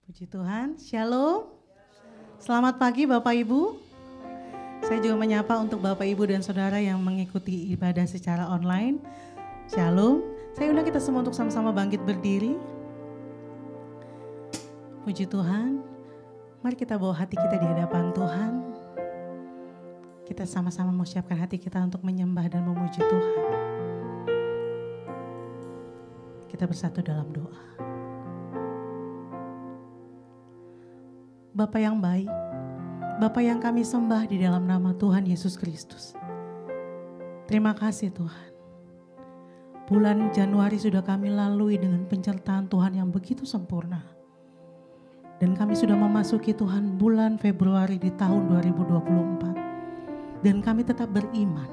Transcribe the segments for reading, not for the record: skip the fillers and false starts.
Puji Tuhan, Shalom. Selamat pagi Bapak Ibu. Saya juga menyapa untuk Bapak Ibu dan Saudara yang mengikuti ibadah secara online. Shalom. Saya undang kita semua untuk sama-sama bangkit berdiri. Puji Tuhan. Mari kita bawa hati kita di hadapan Tuhan. Kita sama-sama mau siapkan hati kita untuk menyembah dan memuji Tuhan. Kita bersatu dalam doa. Bapa yang baik, Bapa yang kami sembah di dalam nama Tuhan Yesus Kristus. Terima kasih Tuhan. Bulan Januari sudah kami lalui dengan penyertaan Tuhan yang begitu sempurna. Dan kami sudah memasuki Tuhan bulan Februari di tahun 2024. Dan kami tetap beriman,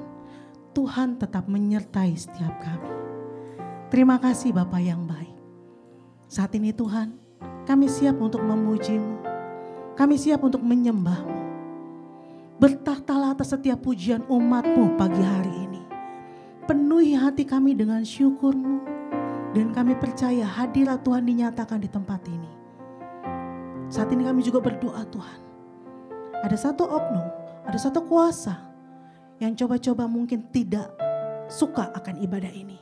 Tuhan tetap menyertai setiap kami. Terima kasih Bapa yang baik. Saat ini Tuhan, kami siap untuk memuji-Mu. Kami siap untuk menyembah-Mu. Bertakhtalah atas setiap pujian umat-Mu pagi hari ini. Penuhi hati kami dengan syukur-Mu. Dan kami percaya hadirat Tuhan dinyatakan di tempat ini. Saat ini kami juga berdoa Tuhan. Ada satu oknum, ada satu kuasa yang coba-coba mungkin tidak suka akan ibadah ini.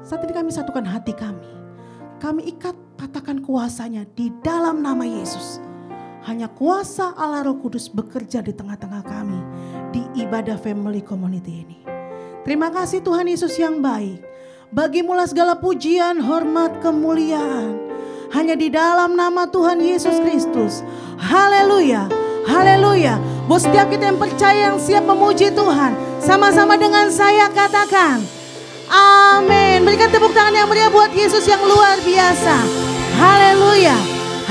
Saat ini kami satukan hati kami. Kami ikat patahkan kuasanya di dalam nama Yesus. Hanya kuasa Allah Roh Kudus bekerja di tengah-tengah kami di ibadah family community ini. Terima kasih Tuhan Yesus yang baik. Bagimulah segala pujian, hormat, kemuliaan. Hanya di dalam nama Tuhan Yesus Kristus. Haleluya, haleluya. Buat setiap kita yang percaya, yang siap memuji Tuhan, sama-sama dengan saya katakan amin. Berikan tepuk tangan yang meriah buat Yesus yang luar biasa. Haleluya,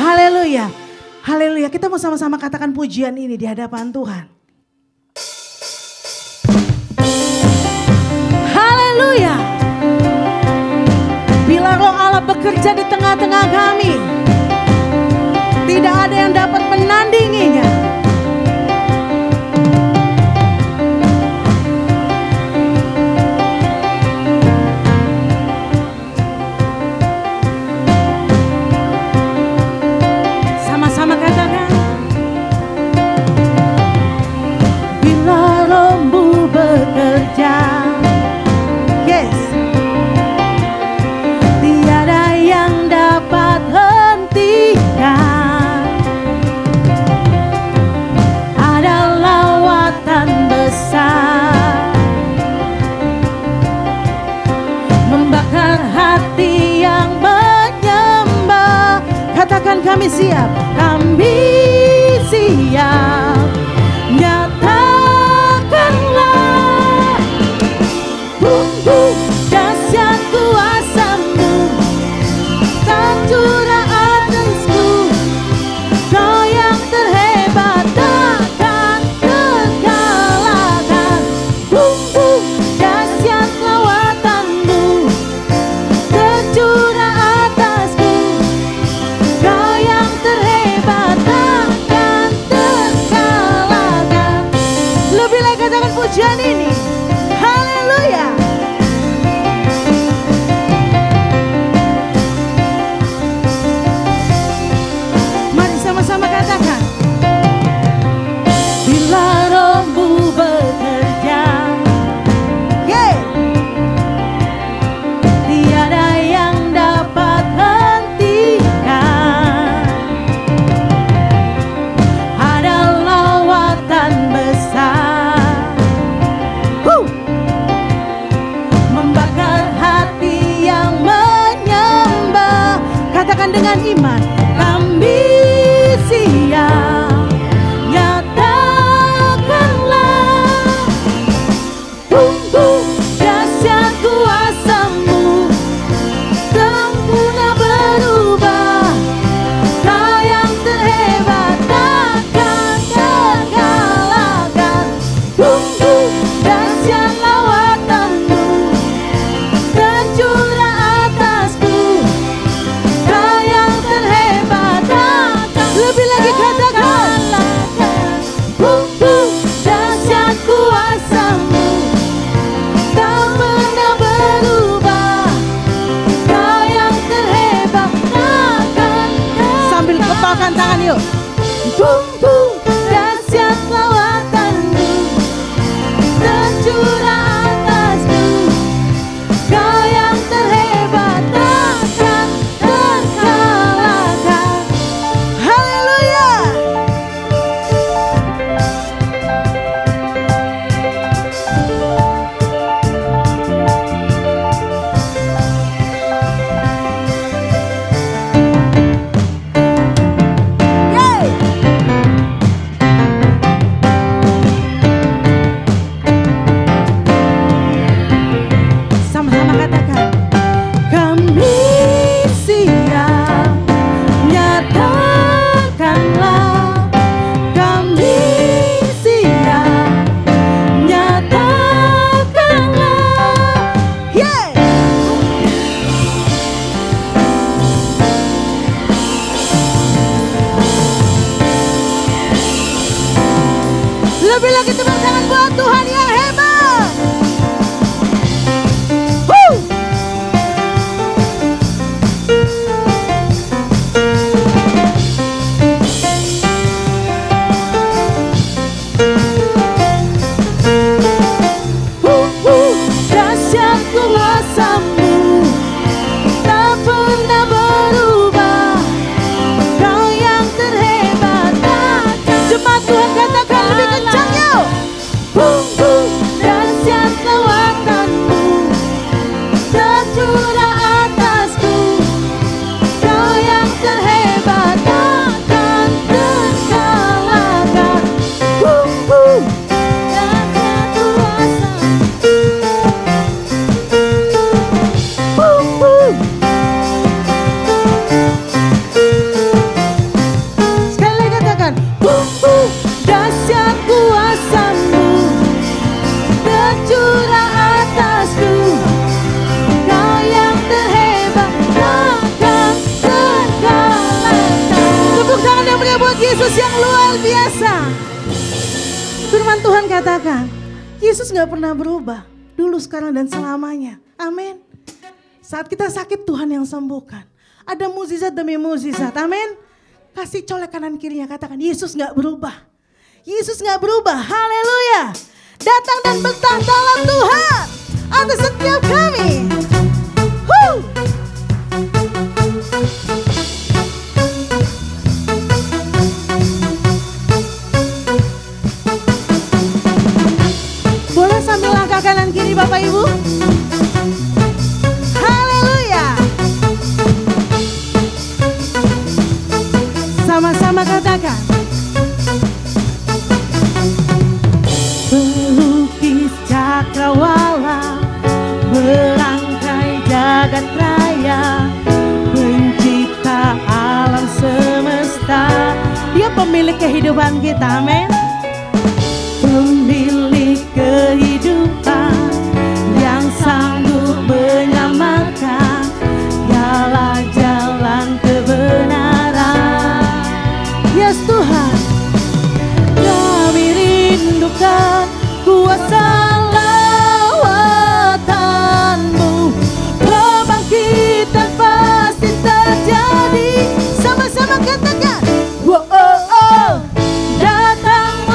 haleluya. Haleluya, kita mau sama-sama katakan pujian ini di hadapan Tuhan. Haleluya. Bila Roh Allah bekerja di tengah-tengah kami, tidak ada yang dapat menandinginya. Kami siap, nyatakanlah bumbu dahsyat kuasa-Mu, tak curah atasku, Kau yang terhebat takkan terkalahkan. Bumbu dahsyat lawatan-Mu, tercurah atasku, Kau yang terhebat takkan terkalahkan. Lebih lagi katakan pujian ini. Haleluya. Mari sama-sama katakan. Bila Roh-Mu bekerja, tiada yang dapat hentikan. Ada lawatan besar, membakar hati yang menyembah. Katakan dengan iman, kami siap, nyatakanlah bumbu dahsyat kuasa-Mu, sempurna berubah, Kau yang terhebat takkan terkalahkan. Bumbu dahsyat lawatan-Mu, tercurah atasku, Kau yang terhebat takkan. Lebih lagi katakan lambaikan tangan yuk. Bum bum dahsyat lawatanmu, tercurah atasku. Kau yang terhebat takkan terkalahkan. Haleluya. Sama-sama katakan, kami siap, nyatakanlah. Kami siap, nyatakanlah. Yeah. Lebih lagi tepuk tangan buat Tuhan yang hebat. Dahsyat kuasa-Mu tak pernah berubah. Kau yang terhebat takkan. Jemaat Tuhan katakan lebih kencang yuk. Dahsyat lawatan-Mu tercurah atasku. Kau yang terhebat takkan terkalahkan. Dahsyat kuasa. Sekali lagi katakan, dahsyat kuasa-Mu tercurah atasku. Kau yang terhebat takkan terkalahkan. Tepuk tangan yang meriah buat Yesus yang luar biasa. Firman Tuhan katakan, Yesus gak pernah berubah, dulu, sekarang, dan selamanya. Amin. Saat kita sakit, Tuhan yang sembuhkan. Ada mukjizat demi mukjizat. Amin. Kasih colek kanan kirinya, katakan, Yesus gak berubah. Yesus gak berubah. Haleluya. Datang dan bertahtalah Tuhan atas setiap kami. Boleh sambil langkah kanan kiri Bapak Ibu. Haleluya. Sama-sama katakan, pelukis cakrawala, berangkai jagat raya, pencipta alam semesta. Dia pemilik kehidupan kita, amin. Pemilik kehidupan yang sanggup menyelamatkan, dialah jalan kebenaran. Yes Tuhan, kami rindukan kuasa lawatan-Mu. Kebangkitan pasti terjadi. Sama-sama katakan, wow, oh, oh. Datang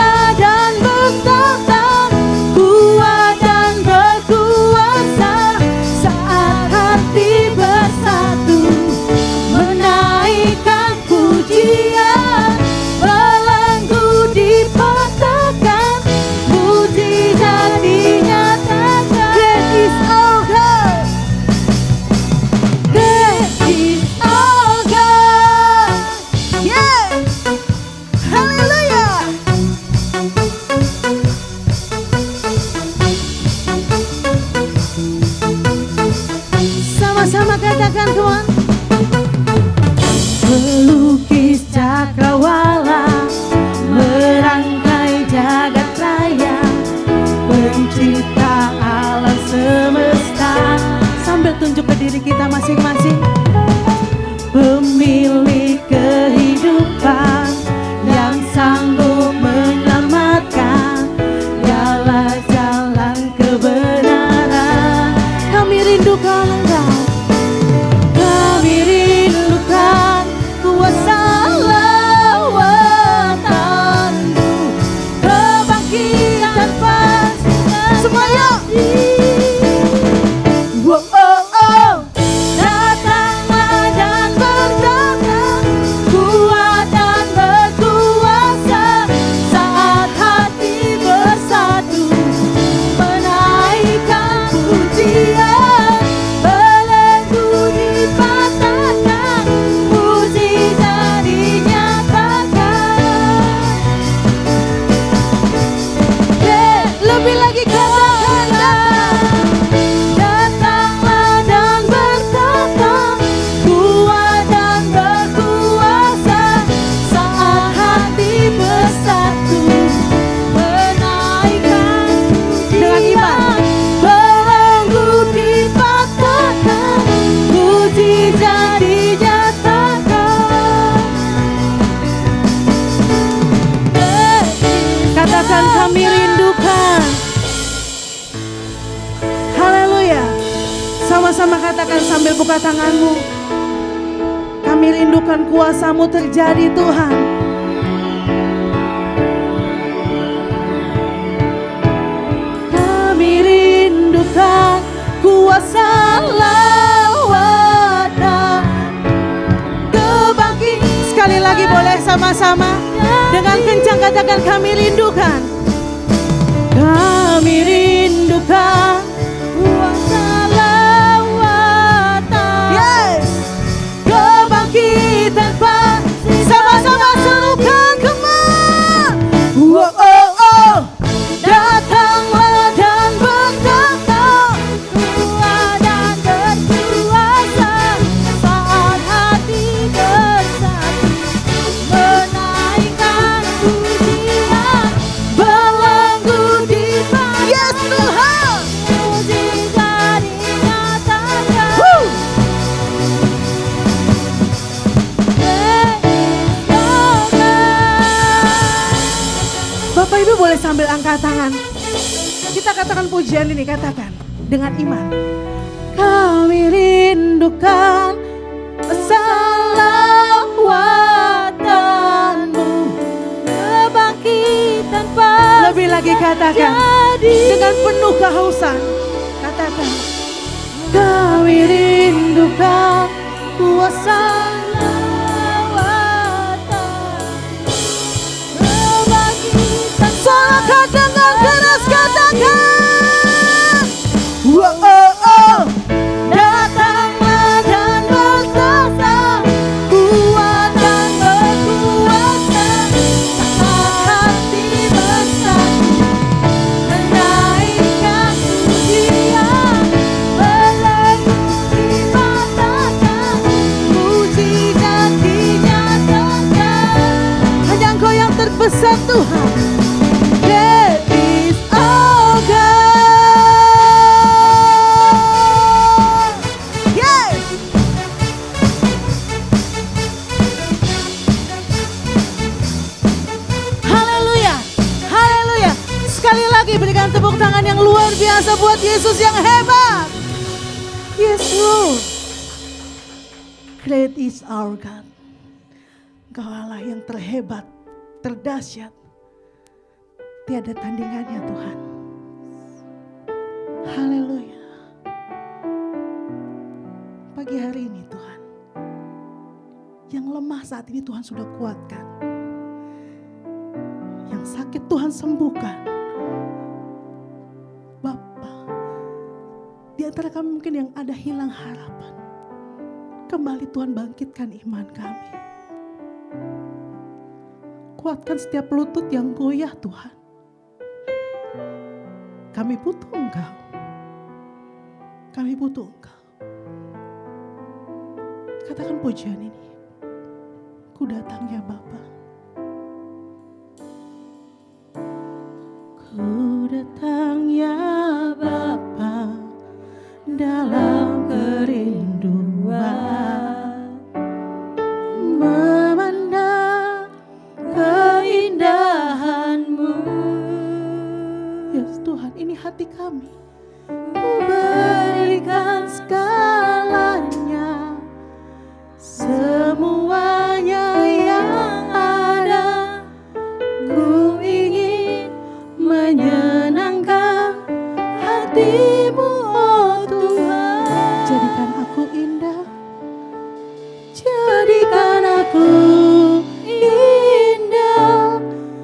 Katakan sambil buka tanganmu. Kami rindukan kuasa-Mu terjadi Tuhan. Kami rindukan kuasa lawatan kebangkitan. Sekali lagi boleh sama-sama dengan kencang katakan kami rindukan. Kami rindukan kuasa lawatan. Yes. Kebangkitan pasti. Sama-sama serukan, come on. Oh, oh, oh. Datanglah dan berkata kuat dan berkuasa saat hati bersatu menaikkan pujian belenggu di pagi. Yes Tuhan. Mujizat dinyatakan. Bapak Ibu boleh sambil angkat tangan. Kita katakan pujian ini, katakan dengan iman. Kami rindukan salawatan-Mu, kebangkitan pasti. Lebih lagi katakan dengan penuh kehausan. Katakan kami rindukan kuasa suara dengan keras katakan. Oh, oh, oh. Datanglah dan berkuasa, kuat dan berkuasa saat hati bersatu menaikkan pujian belenggu dipatahkan, mujizat dinyatakan. Hanya Engkau yang terbesar Tuhan. Berikan tepuk tangan yang luar biasa buat Yesus yang hebat. Yesus, great is our God. Engkau Allah yang terhebat, terdahsyat. Tiada tandingannya Tuhan. Haleluya. Pagi hari ini Tuhan, yang lemah saat ini Tuhan sudah kuatkan. Yang sakit Tuhan sembuhkan. Di antara kami mungkin yang ada hilang harapan, kembali Tuhan bangkitkan iman kami. Kuatkan setiap lutut yang goyah Tuhan. Kami butuh Engkau. Kami butuh Engkau. Katakan pujian ini. Ku datang ya Bapa. Ku datang ya Bapa. Dalam kerinduan memandang keindahan-Mu. Yes Tuhan, ini hati kami. Ku berikan segalanya, semuanya yang ada. Ku ingin menyenangkan hati-Mu. Jadikan aku indah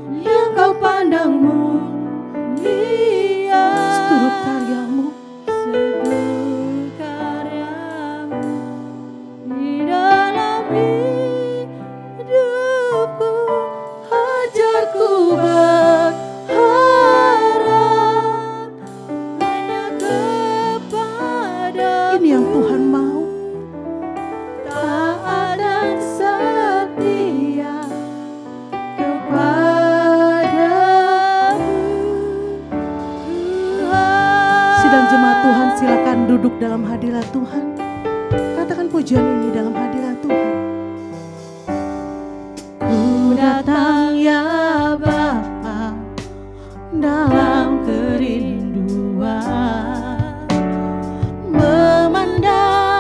yang Kau pandang mulia. Seluruh karya-Mu di dalam hidupku. Ajarku berharap hanya kepada. Ini yang Tuhan mau. Silakan duduk dalam hadirat Tuhan. Katakan pujian ini dalam hadirat Tuhan. Ku datang ya Bapa dalam kerinduan memandang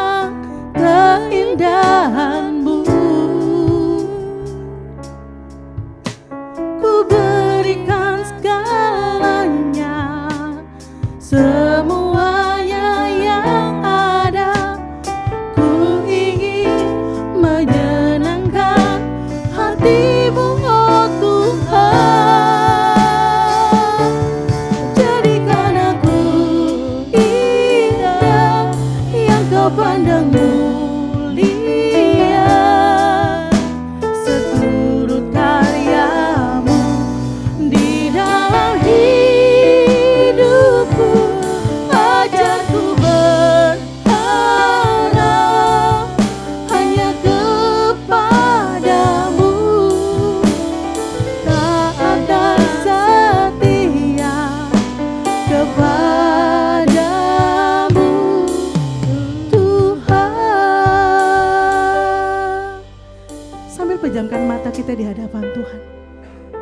pejamkan mata kita di hadapan Tuhan.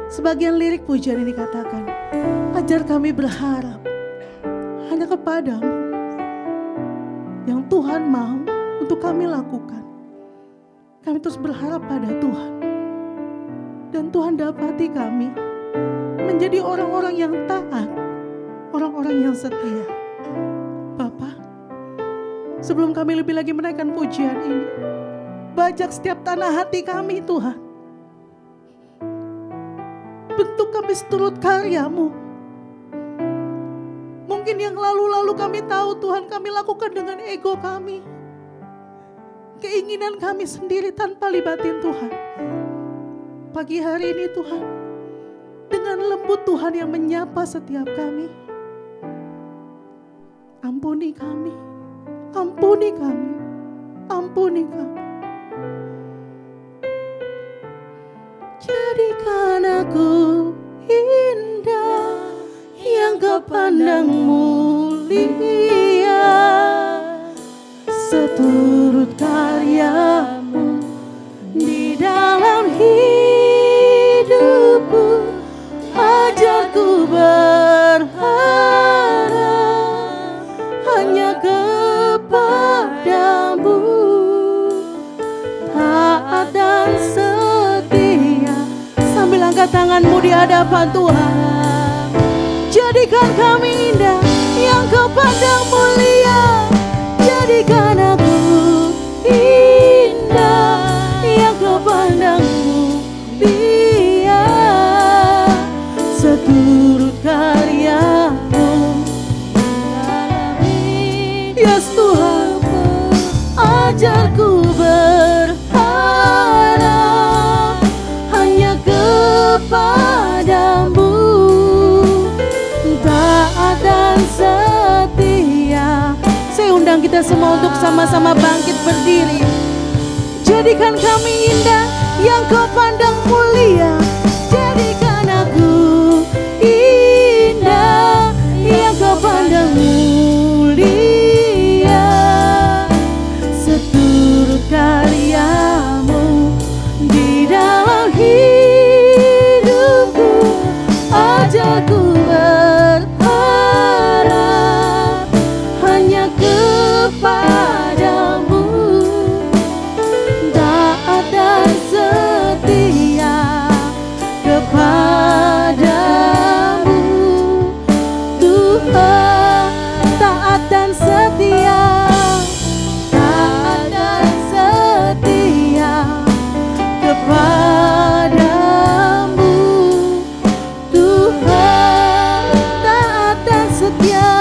Sebagian lirik pujian ini katakan, ajar kami berharap hanya kepadamu. Yang Tuhan mau untuk kami lakukan. Kami terus berharap pada Tuhan. Dan Tuhan dapati kami menjadi orang-orang yang taat, orang-orang yang setia. Bapa, sebelum kami lebih lagi menaikkan pujian ini, bajak setiap tanah hati kami Tuhan. Bentuk kami seturut karya-Mu. Mungkin yang lalu-lalu kami tahu Tuhan kami lakukan dengan ego kami. Keinginan kami sendiri tanpa libatin Tuhan. Pagi hari ini Tuhan, dengan lembut Tuhan yang menyapa setiap kami. Ampuni kami, ampuni kami, ampuni kami. Jadikan aku indah yang Kau pandang mulia, seturut karya-Mu di dalam hidupku. Ajarku berharap hanya kepadamu, taat dan setia. Sambil angkat tanganmu di hadapan Tuhan. Jadikan kami indah yang Kau pandang mulia. Jadikan aku indah yang Kau pandang mulia, seturut karya-Mu. Yes Tuhan, ajarku berharap hanya kepadamu, taat dan setia. Saya undang kita semua untuk sama-sama bangkit berdiri. Jadikan kami indah yang Kau pandang mulia. Jadikan aku indah yang Kau pandang mulia, seturut karya-Mu di dalam hidupku. Ajarku berharap hanya kepadamu, taat dan setia kepadamu. Tuhan, taat dan setia, taat dan setia kepadamu. Tuhan, taat dan setia,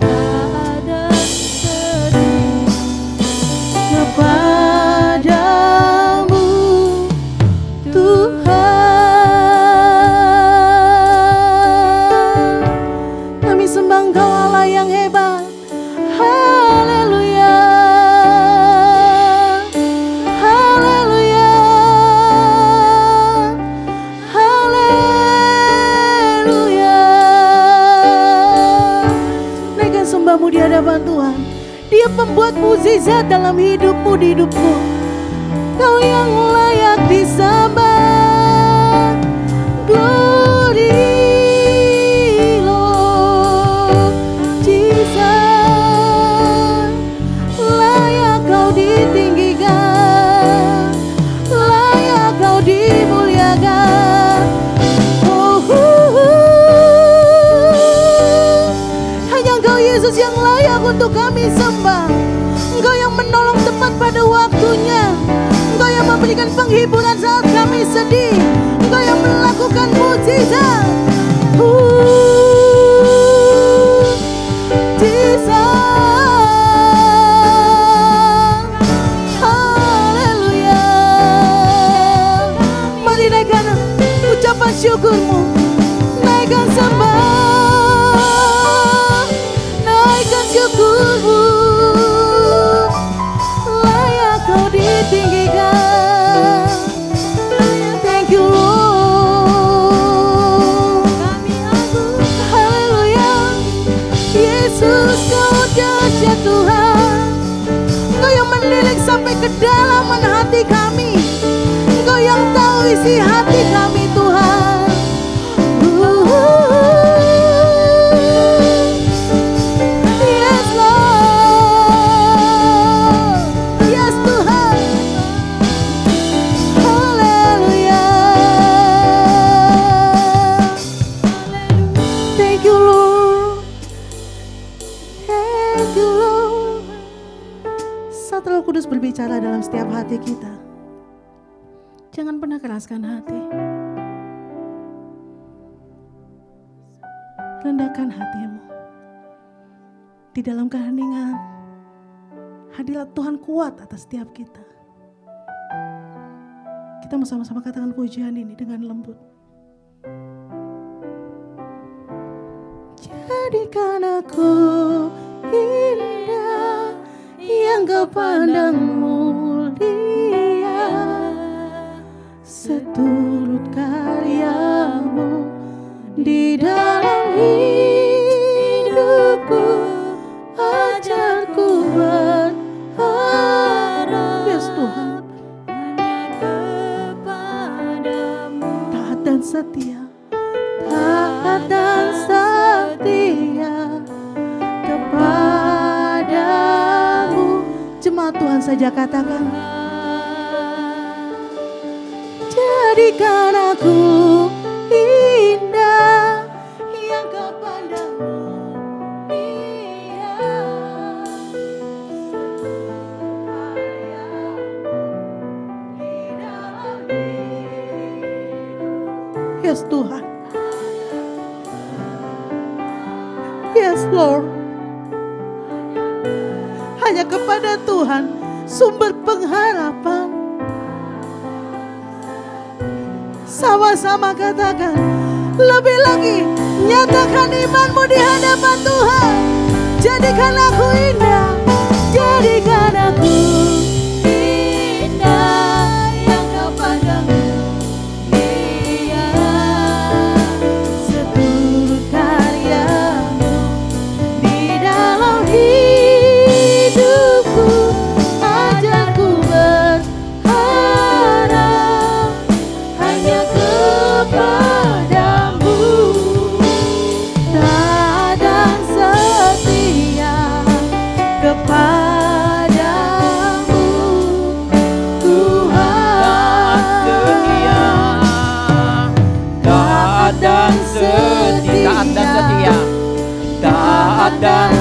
taat dan setia kepadamu. Tuhan, kami sembah Engkau Allah yang hebat. Haleluya, haleluya, haleluya. Naikkan sembahmu di hadapan Tuhan. Dia pembuat mukjizat dalam hidupmu, di hidupku. Kau yang layak disembah. Glory Lord Jesus. Layak Kau ditinggikan, layak Kau dimuliakan. Hanya Engkau Yesus yang layak untuk kami sembah. Engkau yang menolong tepat pada waktunya. Engkau yang memberikan penghiburan saat kami sedih. Engkau yang melakukan mukjizat. Jesus. Haleluya. Mari naikkan ucapan syukurmu. Naikkan sembah, naikkan syukurmu. Layak Kau ditinggikan. Thank you Lord. Haleluya. Yesus, Kau dahsyat Tuhan. Engkau yang menilik sampai kedalaman hati kami. isi hati kami Tuhan. Yes Lord, yes Tuhan. Haleluya. Thank you Lord, thank you Lord. Saat Roh Kudus berbicara dalam setiap hati kita, jangan pernah keraskan hati. Rendahkan hatimu. Di dalam keheningan, hadirat Tuhan kuat atas setiap kita. Kita mau sama-sama katakan pujian ini dengan lembut. Jadikan aku indah yang kau pandang mulia, seturut karyamu di dalam hidupku, ajarku berharap. Yes Tuhan, taat dan setia, taat dan setia kepadamu. Jemaat Tuhan saja katakan, jadikan aku indah yang kau pandang mulia. Yes Tuhan, yes Lord. Hanya kepada Tuhan sumber pengharapan. Sama-sama katakan, lebih lagi nyatakan imanmu di hadapan Tuhan. Jadikan aku indah, jadikan aku indah yang kau pandang mulia, seturut karyamu di dalam hidupku, ajarku berharap hanya kepadamu, taat dan setia kepadamu Tuhan. Taat dan setia, taat dan setia, taat dan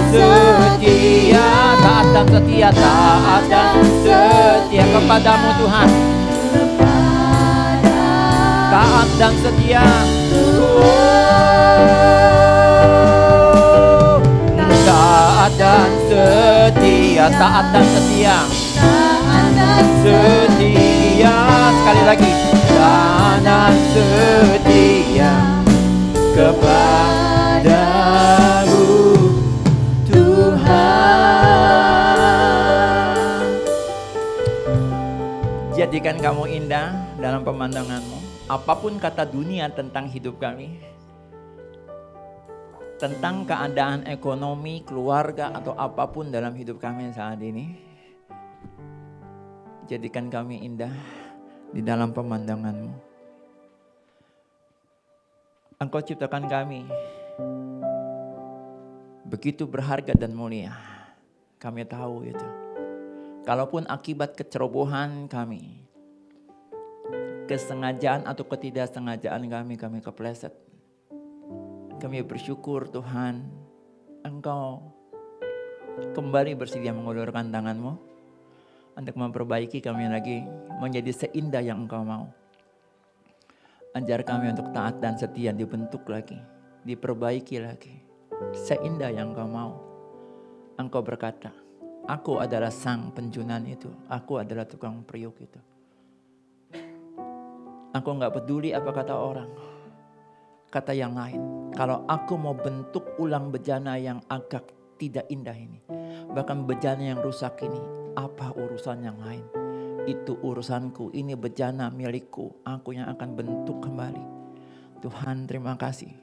setia, taat dan setia kepadamu Tuhan. Taat dan setia, taat dan setia, taat dan setia, setia. Sekali lagi, taat dan setia kepadamu Tuhan. Jadikan kamu indah dalam pemandanganmu. Apapun kata dunia tentang hidup kami, tentang keadaan ekonomi, keluarga, atau apapun dalam hidup kami saat ini, jadikan kami indah di dalam pemandanganmu. Engkau ciptakan kami begitu berharga dan mulia. Kami tahu itu. Kalaupun akibat kecerobohan kami, kesengajaan atau ketidaksengajaan kami kepleset, kami bersyukur Tuhan, Engkau kembali bersedia mengulurkan tangan-Mu untuk memperbaiki kami lagi menjadi seindah yang Engkau mau. Ajar kami untuk taat dan setia, dibentuk lagi, diperbaiki lagi, seindah yang Engkau mau. Engkau berkata, aku adalah sang penjunan itu, aku adalah tukang periuk itu. Aku gak peduli apa kata orang, kata yang lain. Kalau aku mau bentuk ulang bejana yang agak tidak indah ini, bahkan bejana yang rusak ini, apa urusan yang lain? Itu urusanku, ini bejana milikku, aku yang akan bentuk kembali. Tuhan terima kasih.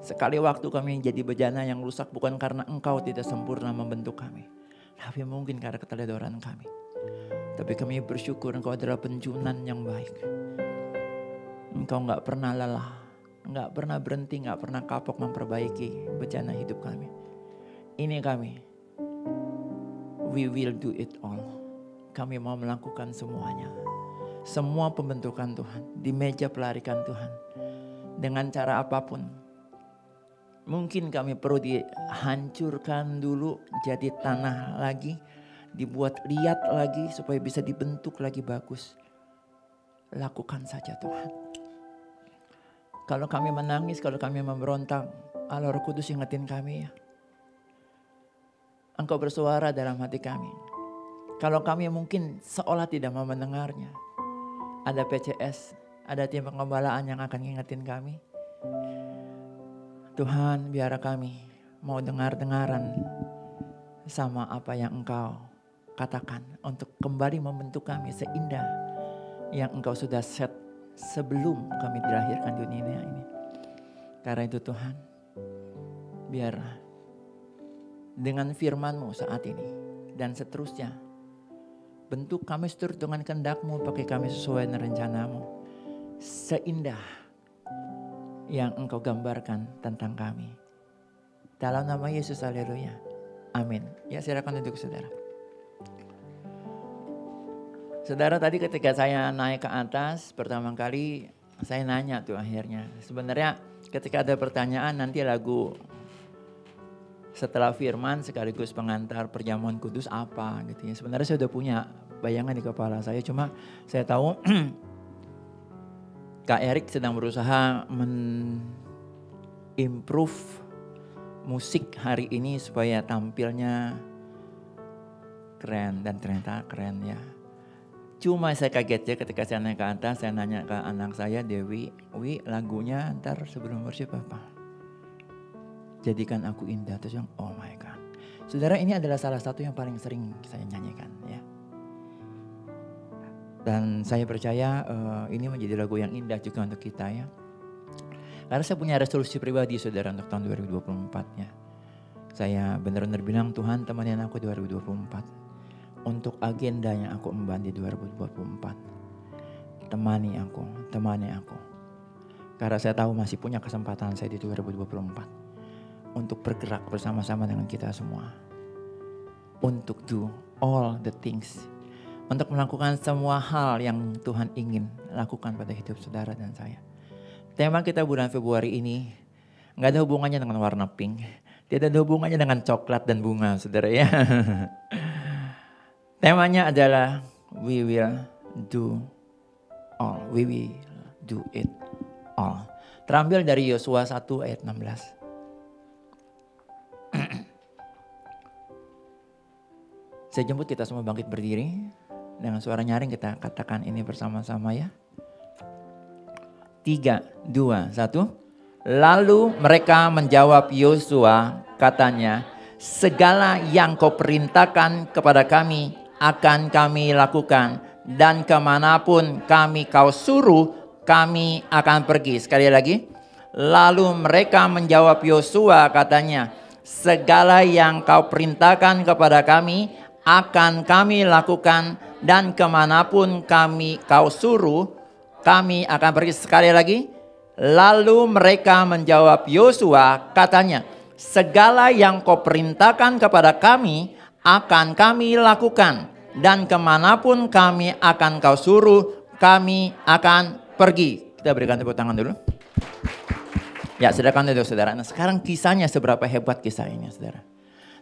Sekali waktu kami jadi bejana yang rusak bukan karena Engkau tidak sempurna membentuk kami, tapi mungkin karena keteledoran kami. Tapi kami bersyukur Engkau adalah penjunan yang baik. Engkau gak pernah lelah, gak pernah berhenti, gak pernah kapok memperbaiki bencana hidup kami. Ini kami, we will do it all. Kami mau melakukan semuanya. Semua pembentukan Tuhan, di meja pelarikan Tuhan. Dengan cara apapun. Mungkin kami perlu dihancurkan dulu jadi tanah lagi. Dibuat liat lagi supaya bisa dibentuk lagi bagus. Lakukan saja Tuhan. Kalau kami menangis, kalau kami memberontak, Allah Roh Kudus ingetin kami ya. Engkau bersuara dalam hati kami. Kalau kami mungkin seolah tidak mau mendengarnya. Ada PCS, ada tim pengembalaan yang akan ngingetin kami. Tuhan biar kami mau dengar-dengaran sama apa yang Engkau katakan untuk kembali membentuk kami seindah yang Engkau sudah set sebelum kami dilahirkan di dunia ini. Karena itu Tuhan, biar dengan firman-Mu saat ini dan seterusnya, bentuk kami seturut dengan kehendak-Mu, pakai kami sesuai dengan rencana-Mu. Seindah yang Engkau gambarkan tentang kami. Dalam nama Yesus, haleluya. Amin. Ya silakan duduk saudara. Saudara, tadi ketika saya naik ke atas pertama kali saya nanya tuh akhirnya. Sebenarnya ketika ada pertanyaan nanti lagu setelah firman sekaligus pengantar perjamuan kudus apa gitu ya. Sebenarnya saya udah punya bayangan di kepala saya, cuma saya tahu Kak Erik sedang berusaha improve musik hari ini supaya tampilnya keren dan ternyata keren ya. Cuma saya kaget ya ketika saya naik ke atas, saya nanya ke anak saya Dewi, "Wi, lagunya ntar sebelum worship apa?" "Jadikan aku indah." Terus yang oh my God. Saudara, ini adalah salah satu yang paling sering saya nyanyikan ya. Dan saya percaya ini menjadi lagu yang indah juga untuk kita ya. Karena saya punya resolusi pribadi saudara untuk tahun 2024 ya. Saya benar-benar bilang Tuhan temanin aku 2024. Untuk agenda yang aku emban di 2024. Temani aku. Karena saya tahu masih punya kesempatan saya di 2024. Untuk bergerak bersama-sama dengan kita semua. Untuk do all the things. Untuk melakukan semua hal yang Tuhan ingin lakukan pada hidup saudara dan saya. Tema kita bulan Februari ini gak ada hubungannya dengan warna pink. Tidak ada hubungannya dengan coklat dan bunga saudara ya. Temanya adalah we will do all. We will do it all. Terambil dari Yosua 1 ayat 16. Saya jemput kita semua bangkit berdiri. Dengan suara nyaring kita katakan ini bersama-sama ya. 3, 2, 1. Lalu mereka menjawab Yosua, katanya, segala yang kau perintahkan kepada kami akan kami lakukan, dan kemanapun kau suruh kami akan pergi. Sekali lagi. Lalu mereka menjawab Yosua, katanya, segala yang kau perintahkan kepada kami akan kami lakukan, dan kemanapun kau suruh kami akan pergi. Sekali lagi. Lalu mereka menjawab Yosua, katanya, segala yang kau perintahkan kepada kami akan kami lakukan, dan kemanapun kau suruh kami akan pergi. Kita berikan tepuk tangan dulu. Ya, silakan duduk saudara. Nah, sekarang kisahnya seberapa hebat kisah ini saudara.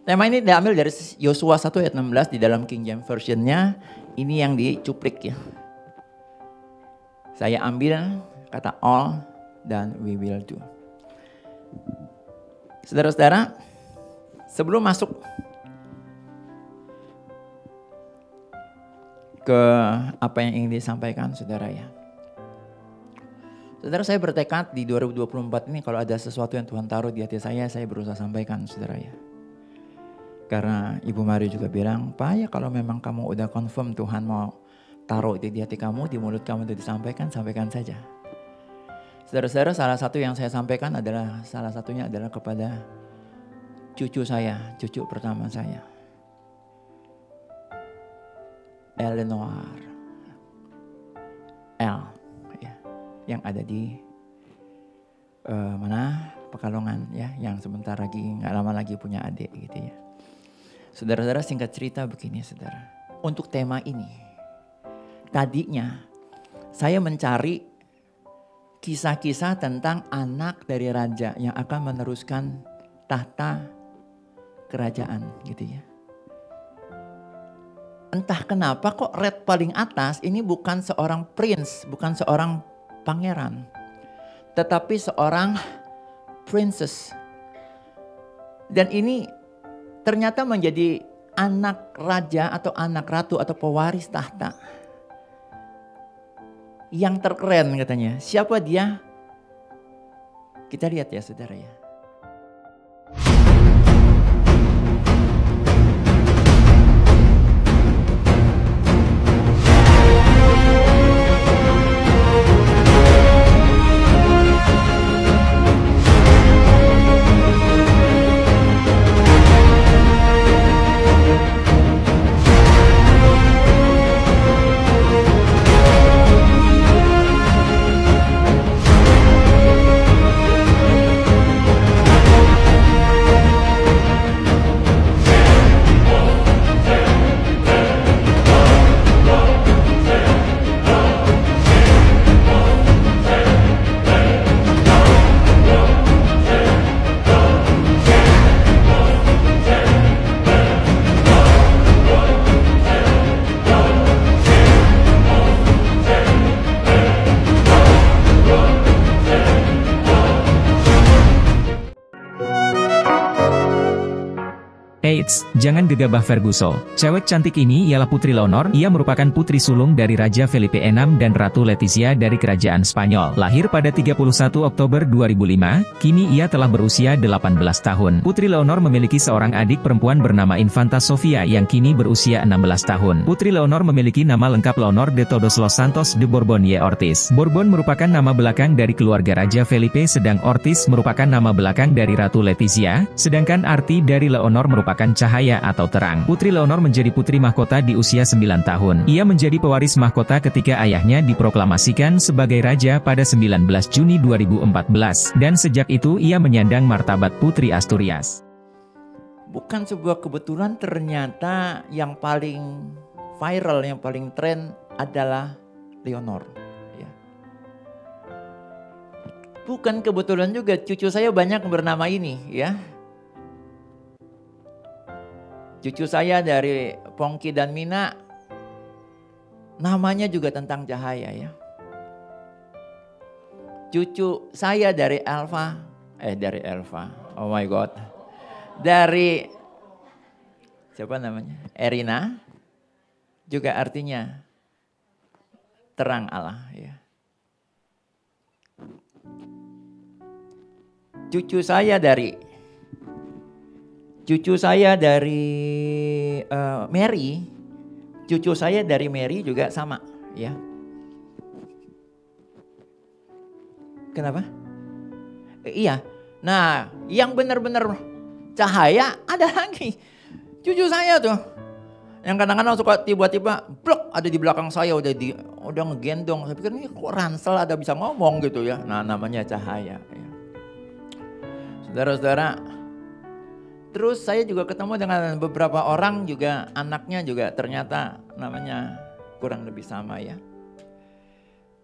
Tema ini diambil dari Yosua 1 ayat 16 di dalam King James Version-nya. Ini yang dicuplik ya. Saya ambil kata all dan we will do. Saudara-saudara, sebelum masuk ke apa yang ingin disampaikan saudara ya. Saudara, saya bertekad di 2024 ini kalau ada sesuatu yang Tuhan taruh di hati saya berusaha sampaikan saudara ya. Karena Ibu Mari juga bilang, Pak ya kalau memang kamu udah confirm Tuhan mau taruh di hati kamu, di mulut kamu itu disampaikan, sampaikan saja. Saudara-saudara, salah satu yang saya sampaikan salah satunya adalah kepada cucu saya, cucu pertama saya. Eleanor L ya, yang ada di Pekalongan ya, yang sebentar lagi nggak lama lagi punya adik gitu ya. Saudara-saudara, singkat cerita begini saudara, untuk tema ini tadinya saya mencari kisah-kisah tentang anak dari raja yang akan meneruskan tahta kerajaan gitu ya. Entah kenapa kok red paling atas ini bukan seorang prince, bukan seorang pangeran, tetapi seorang princess. Dan ini ternyata menjadi anak raja atau anak ratu atau pewaris tahta yang terkeren katanya. Siapa dia? Kita lihat ya saudara ya. Eits, jangan gegabah Ferguson. Cewek cantik ini ialah Putri Leonor. Ia merupakan putri sulung dari Raja Felipe VI dan Ratu Letizia dari Kerajaan Spanyol. Lahir pada 31 Oktober 2005, kini ia telah berusia 18 tahun. Putri Leonor memiliki seorang adik perempuan bernama Infanta Sofia yang kini berusia 16 tahun. Putri Leonor memiliki nama lengkap Leonor de Todos los Santos de Borbón y Ortiz. Borbón merupakan nama belakang dari keluarga Raja Felipe, sedang Ortiz merupakan nama belakang dari Ratu Letizia, sedangkan arti dari Leonor merupakan cahaya atau terang. Putri Leonor menjadi putri mahkota di usia 9 tahun. Ia menjadi pewaris mahkota ketika ayahnya diproklamasikan sebagai raja pada 19 Juni 2014, dan sejak itu ia menyandang martabat Putri Asturias. Bukan sebuah kebetulan, ternyata yang paling viral, yang paling tren adalah Leonor. Ya. Bukan kebetulan juga cucu saya banyak bernama ini ya. Cucu saya dari Pongki dan Mina, namanya juga tentang cahaya ya. Cucu saya dari Elva, oh my God. Dari, siapa namanya? Erina, juga artinya terang Allah ya. Cucu saya dari Mary, cucu saya dari Mary juga sama ya. Kenapa? Iya. Nah, yang benar-benar cahaya ada lagi. Cucu saya tuh. Yang kadang-kadang suka tiba-tiba blok ada di belakang saya, udah ngegendong. Saya pikir ini kok ransel ada bisa ngomong gitu ya. Nah, namanya cahaya ya. Saudara-saudara, terus saya juga ketemu dengan beberapa orang juga, anaknya juga ternyata namanya kurang lebih sama ya.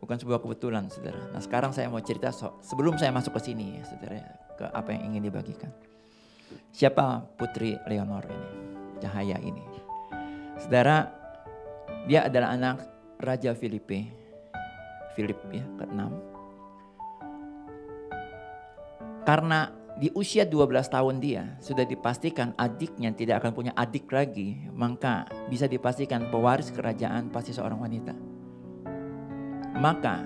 Bukan sebuah kebetulan saudara. Nah sekarang saya mau cerita sebelum saya masuk ke sini ya saudara, ke apa yang ingin dibagikan. Siapa Putri Leonor ini, cahaya ini? Saudara, dia adalah anak Raja Philip ya, ke-6. Karena di usia 12 tahun dia sudah dipastikan adiknya tidak akan punya adik lagi, maka bisa dipastikan pewaris kerajaan pasti seorang wanita. Maka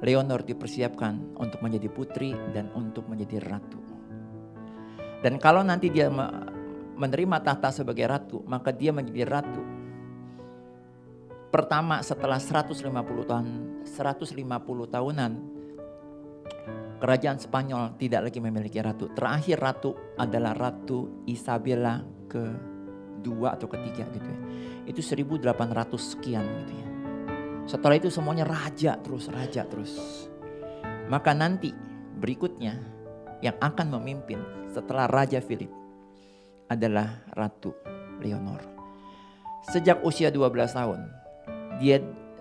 Leonor dipersiapkan untuk menjadi putri dan untuk menjadi ratu. Dan kalau nanti dia menerima tahta sebagai ratu, maka dia menjadi ratu pertama setelah 150 tahunan Kerajaan Spanyol tidak lagi memiliki ratu. Terakhir ratu adalah Ratu Isabella ke-12. kedua atau ketiga gitu ya. Itu 1800 sekian gitu ya. Setelah itu semuanya raja terus. Maka nanti berikutnya yang akan memimpin setelah Raja Philip adalah Ratu Leonor. Sejak usia 12 tahun,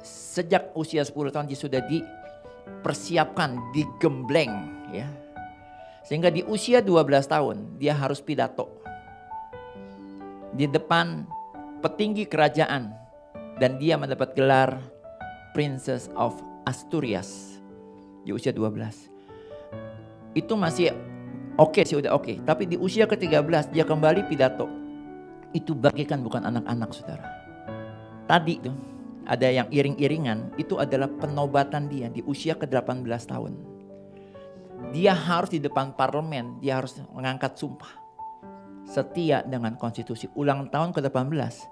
sejak usia 10 tahun dia sudah dipersiapkan, digembleng ya. Sehingga di usia 12 tahun dia harus pidato di depan petinggi kerajaan dan dia mendapat gelar Princess of Asturias di usia 12. Itu masih oke sih, udah oke. Tapi di usia ke-13 dia kembali pidato. Itu bagikan bukan anak-anak saudara. Tadi tuh ada yang iring-iringan, itu adalah penobatan dia di usia ke-18 tahun. Dia harus di depan parlemen, dia harus mengangkat sumpah. Setia dengan konstitusi. Ulang tahun ke-18.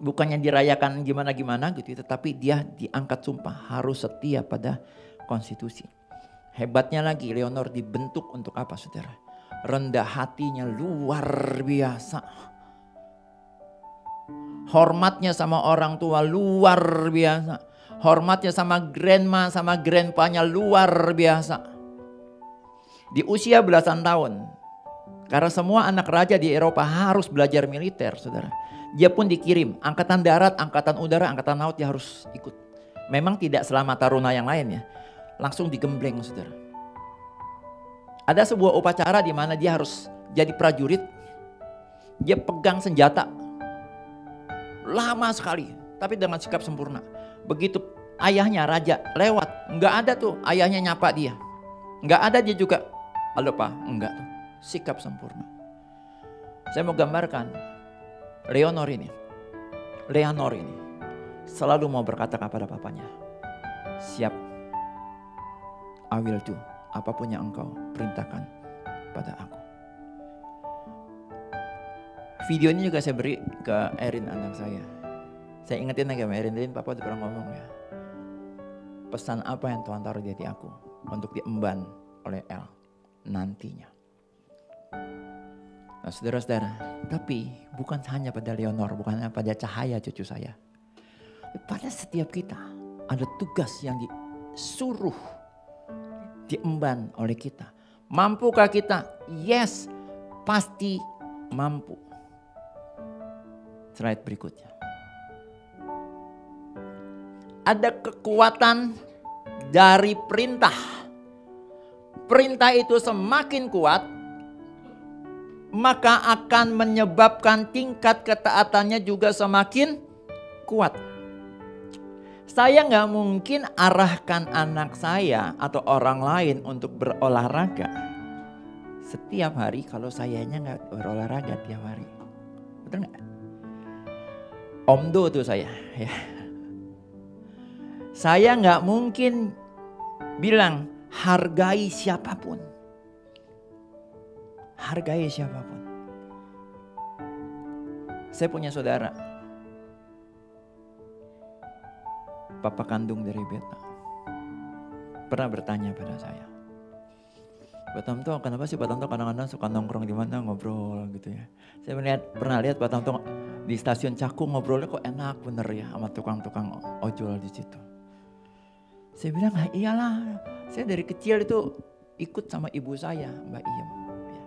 Bukannya dirayakan gimana-gimana gitu, tetapi dia diangkat sumpah. Harus setia pada konstitusi. Hebatnya lagi Leonor dibentuk untuk apa saudara? Rendah hatinya luar biasa. Hormatnya sama orang tua luar biasa. Hormatnya sama grandma, sama grandpanya luar biasa. Di usia belasan tahun, karena semua anak raja di Eropa harus belajar militer saudara. Dia pun dikirim, angkatan darat, angkatan udara, angkatan laut dia harus ikut. Memang tidak selama taruna yang lain ya. Langsung digembleng saudara. Ada sebuah upacara di mana dia harus jadi prajurit. Dia pegang senjata. Lama sekali, tapi dengan sikap sempurna. Begitu ayahnya raja lewat, nggak ada tuh ayahnya nyapa dia. Nggak ada dia juga, halo pak, enggak tuh. Sikap sempurna. Saya mau gambarkan Leonor ini selalu mau berkata kepada papanya, siap, I will do, apapun yang engkau perintahkan pada aku. Video ini juga saya beri ke Erin anak saya. Saya ingetin lagi sama Erin, papa udah pernah ngomong ya. Pesan apa yang Tuhan taruh di hati aku untuk diemban oleh El nantinya. Nah saudara-saudara, tapi bukan hanya pada Leonor, bukan hanya pada Cahaya cucu saya. Pada setiap kita ada tugas yang disuruh diemban oleh kita. Mampukah kita? Yes, pasti mampu. Slide berikutnya. Ada kekuatan dari perintah. Perintah itu semakin kuat, maka akan menyebabkan tingkat ketaatannya juga semakin kuat. Saya nggak mungkin arahkan anak saya atau orang lain untuk berolahraga setiap hari kalau sayanya nggak berolahraga tiap hari. Betul nggak? Omdo tuh saya. Ya. Saya nggak mungkin bilang hargai siapapun. Hargai siapapun. Saya punya saudara. Papa kandung dari Beta. Pernah bertanya pada saya. Pak Tamto, kenapa sih Pak Tamto kadang-kadang suka nongkrong di mana ngobrol gitu ya. Saya pernah lihat Pak Tamto di stasiun Cakung ngobrolnya kok enak bener ya sama tukang-tukang ojol di situ. Saya bilang, iyalah, saya dari kecil itu ikut sama ibu saya, Mbak Iem. Ya.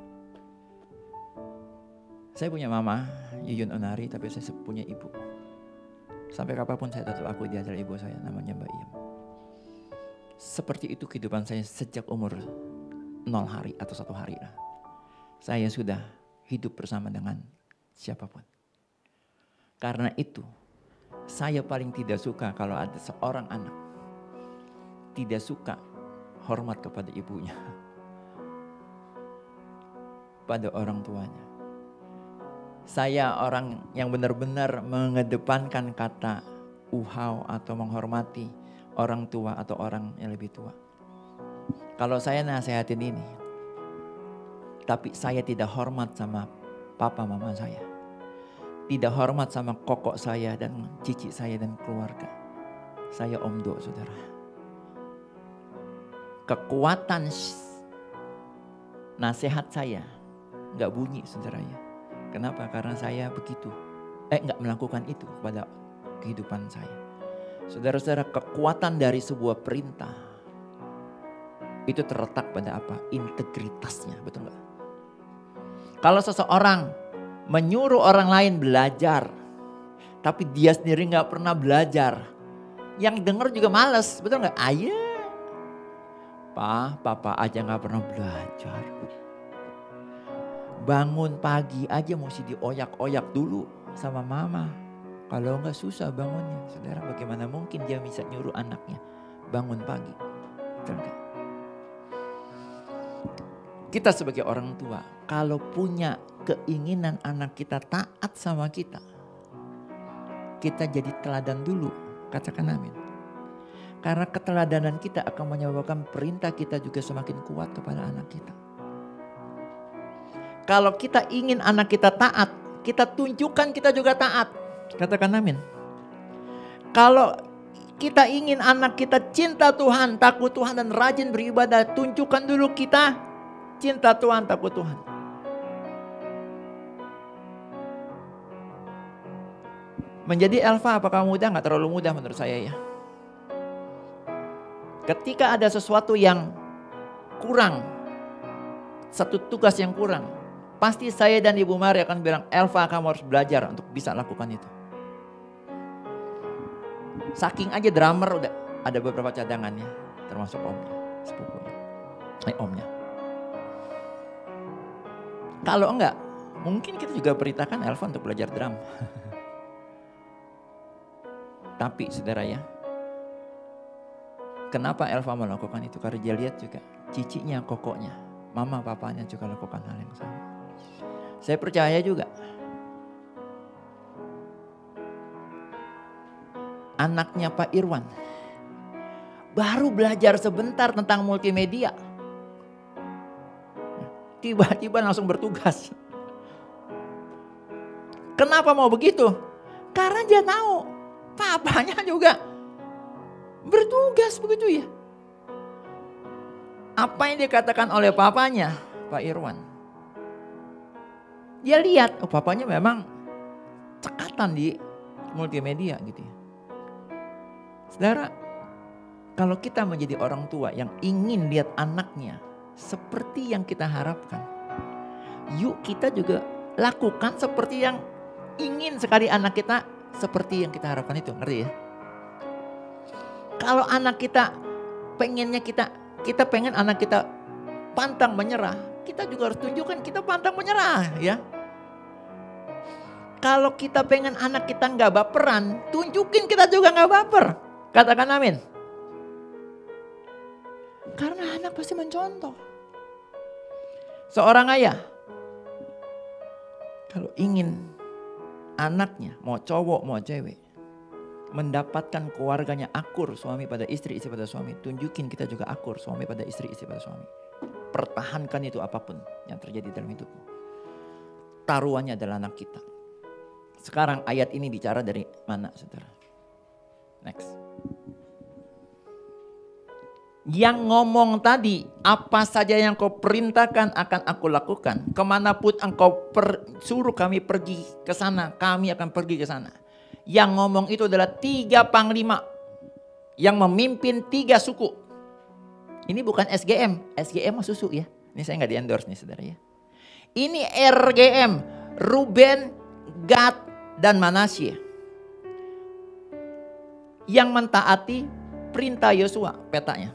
Saya punya mama, Yuyun Onari, tapi saya punya ibu. Sampai kapanpun saya tetap aku dia adalah ibu saya, namanya Mbak Iem. Seperti itu kehidupan saya sejak umur 0 hari atau 1 hari lah. Saya sudah hidup bersama dengan siapapun. Karena itu, saya paling tidak suka kalau ada seorang anak tidak suka hormat kepada ibunya, pada orang tuanya. Saya orang yang benar-benar mengedepankan kata uhau atau menghormati orang tua atau orang yang lebih tua. Kalau saya nasihatin ini, tapi saya tidak hormat sama papa mama saya, tidak hormat sama kokok saya dan cici saya dan keluarga, saya omdo saudara. Kekuatan nasihat saya gak bunyi saudara ya. Kenapa? Karena saya begitu nggak melakukan itu kepada kehidupan saya. Saudara-saudara, kekuatan dari sebuah perintah itu terletak pada apa? Integritasnya, betul nggak? Kalau seseorang menyuruh orang lain belajar, tapi dia sendiri nggak pernah belajar, yang denger juga males, betul nggak? Ayah, papa aja nggak pernah belajar. Bangun pagi aja mesti dioyak-oyak dulu sama mama. Kalau enggak susah bangunnya. Saudara, bagaimana mungkin dia bisa nyuruh anaknya bangun pagi? Betul enggak? Kita sebagai orang tua, kalau punya keinginan anak kita taat sama kita jadi teladan dulu. Katakan amin. Karena keteladanan kita akan menyebabkan perintah kita juga semakin kuat kepada anak kita. Kalau kita ingin anak kita taat, kita tunjukkan kita juga taat. Katakan amin. Kalau kita ingin anak kita cinta Tuhan, takut Tuhan dan rajin beribadah, tunjukkan dulu kita cinta Tuhan, takut Tuhan. Menjadi alfa apakah mudah? Gak terlalu mudah menurut saya ya. Ketika ada sesuatu yang kurang, satu tugas yang kurang, pasti saya dan Ibu Mari akan bilang, Elva kamu harus belajar untuk bisa lakukan itu. Saking aja drummer udah ada beberapa cadangannya, termasuk omnya, sepupunya, omnya. Kalau enggak, mungkin kita juga perintahkan Elva untuk belajar drum. Tapi saudara ya, kenapa Elva melakukan itu? Karena dia lihat juga cicinya, kokoknya, mama papanya juga lakukan hal yang sama. Saya percaya juga anaknya Pak Irwan baru belajar sebentar tentang multimedia, tiba-tiba langsung bertugas. Kenapa mau begitu? Karena dia tahu papanya juga bertugas begitu ya. Apa yang dikatakan oleh papanya Pak Irwan, dia lihat, oh papanya memang cekatan di multimedia gitu ya. Saudara, kalau kita menjadi orang tua yang ingin lihat anaknya seperti yang kita harapkan, yuk kita juga lakukan seperti yang ingin sekali anak kita seperti yang kita harapkan itu, ngerti ya? Kalau anak kita pengennya kita pengen anak kita pantang menyerah, kita juga harus tunjukkan kita pantang menyerah ya. Kalau kita pengen anak kita nggak baperan, tunjukin kita juga nggak baper. Katakan amin. Karena anak pasti mencontoh. Seorang ayah, kalau ingin anaknya, mau cowok mau cewek, mendapatkan keluarganya akur, suami pada istri, istri pada suami, tunjukin kita juga akur, suami pada istri, istri pada suami. Pertahankan itu apapun yang terjadi dalam hidupmu. Taruhannya adalah anak kita. Sekarang ayat ini bicara dari mana, saudara? Next. Yang ngomong tadi, apa saja yang kau perintahkan akan aku lakukan. Kemanapun engkau suruh kami pergi ke sana, kami akan pergi ke sana. Yang ngomong itu adalah 3 panglima yang memimpin 3 suku. Ini bukan SGM, SGM mah susu ya. Ini saya nggak di endorse nih saudara ya. Ini RGM, Ruben, Gad, dan Manasye. Yang mentaati perintah Yosua, petanya.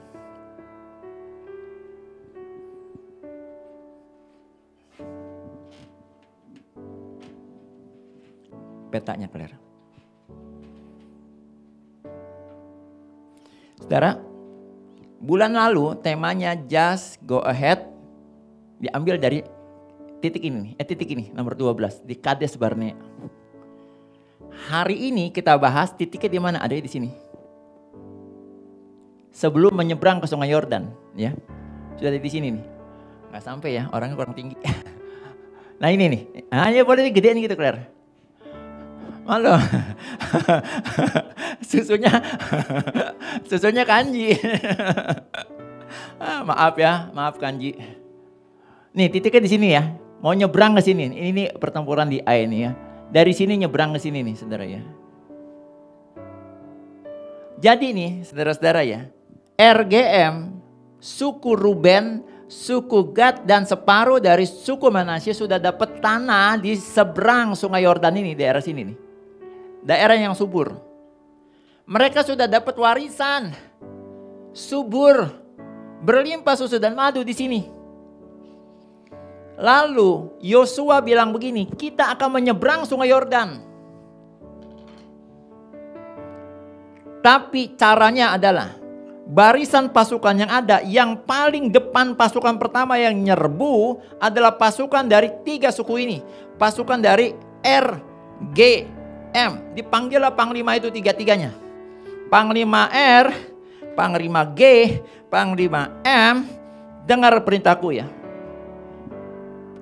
Petanya Claire. Saudara, bulan lalu temanya Just Go Ahead diambil dari titik ini nomor 12 di Kades Barnea. Hari ini kita bahas titiknya di mana? Ada di sini. Sebelum menyeberang ke Sungai Yordan, ya. Sudah ada di sini nih. Nggak sampai ya, orangnya kurang tinggi. Nah ini nih, hanya boleh digedein gitu Claire. Malu. Susunya kanji. Maaf ya, maaf kanji. Nih titiknya di sini ya. Mau nyebrang ke sini. Ini pertempuran di A ini ya. Dari sini nyebrang ke sini nih saudara ya. Jadi nih saudara-saudara ya, RGM, suku Ruben, suku Gad dan separuh dari suku Manasye sudah dapat tanah di seberang sungai Yordan ini, daerah sini nih. Daerah yang subur. Mereka sudah dapat warisan subur, berlimpah susu dan madu di sini. Lalu Yosua bilang begini, kita akan menyeberang sungai Yordan. Tapi caranya adalah barisan pasukan yang ada, yang paling depan pasukan pertama yang nyerbu adalah pasukan dari 3 suku ini. Pasukan dari RGM. Dipanggillah panglima itu 3-3-nya. Panglima R, Panglima G, Panglima M. Dengar perintahku ya.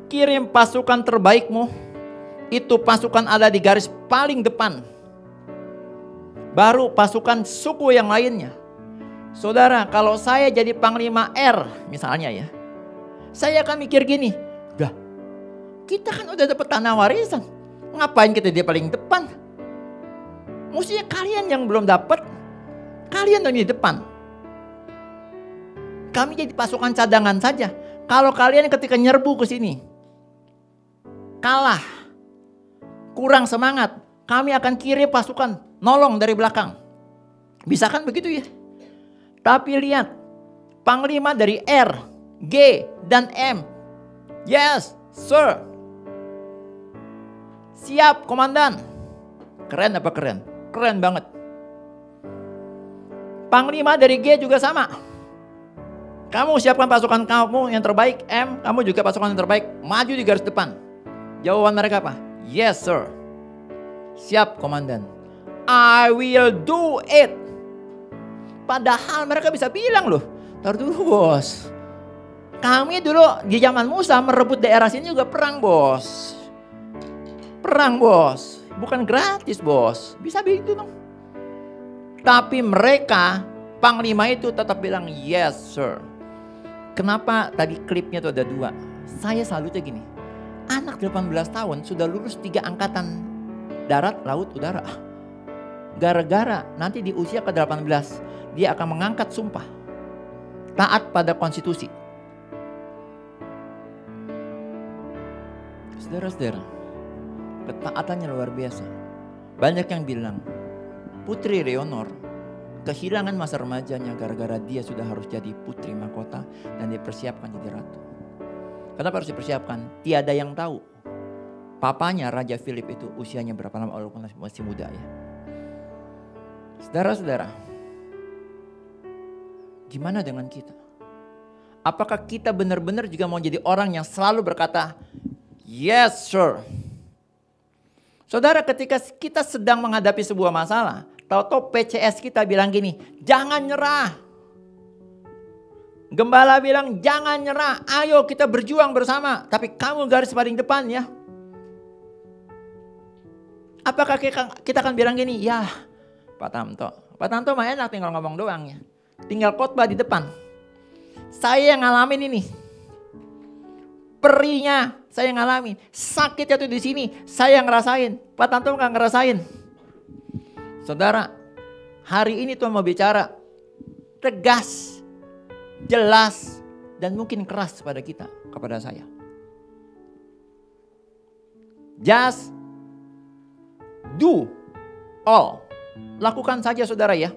Kirim pasukan terbaikmu. Itu pasukan ada di garis paling depan. Baru pasukan suku yang lainnya. Saudara, kalau saya jadi Panglima R misalnya ya, saya akan mikir gini, dah, kita kan udah dapat tanah warisan, ngapain kita di paling depan? Mestinya kalian yang belum dapat, kalian dong di depan. Kami jadi pasukan cadangan saja. Kalau kalian ketika nyerbu ke sini, kalah, kurang semangat, kami akan kirim pasukan nolong dari belakang. Bisa kan begitu ya? Tapi lihat, panglima dari R, G, dan M. Yes, sir. Siap, komandan. Keren apa keren? Keren banget. Panglima dari G juga sama. Kamu siapkan pasukan kamu yang terbaik. M, kamu juga pasukan yang terbaik. Maju di garis depan. Jawaban mereka apa? Yes, sir. Siap, komandan. I will do it. Padahal mereka bisa bilang loh, tar dulu bos, kami dulu di zaman Musa merebut daerah sini juga perang bos. Perang bos, bukan gratis bos, bisa begitu dong. Tapi mereka, panglima itu tetap bilang yes sir. Kenapa tadi klipnya tuh ada 2? Saya salutnya gini, anak 18 tahun sudah lulus 3 angkatan darat, laut, udara. Gara-gara nanti di usia ke-18 dia akan mengangkat sumpah taat pada konstitusi. Saudara-saudara, ketaatannya luar biasa. Banyak yang bilang Putri Leonor kehilangan masa remajanya gara-gara dia sudah harus jadi putri mahkota dan dipersiapkan jadi ratu. Kenapa harus dipersiapkan? Tiada yang tahu papanya Raja Philip itu usianya berapa lama, walaupun masih muda ya. Saudara-saudara, gimana dengan kita? Apakah kita benar-benar juga mau jadi orang yang selalu berkata, yes sir. Saudara, ketika kita sedang menghadapi sebuah masalah, tahu-tahu PCS kita bilang gini, jangan nyerah. Gembala bilang jangan nyerah, ayo kita berjuang bersama. Tapi kamu garis paling depan ya. Apakah kita akan bilang gini, ya Pak Tanto mah enak tinggal ngomong doang ya. Tinggal khotbah di depan. Saya yang ngalamin ini. Perihnya saya ngalamin. Sakitnya tuh di sini saya ngerasain. Pak Tanto nggak ngerasain. Saudara, hari ini Tuhan mau bicara tegas, jelas, dan mungkin keras pada kita, kepada saya. Just do all. Lakukan saja saudara ya.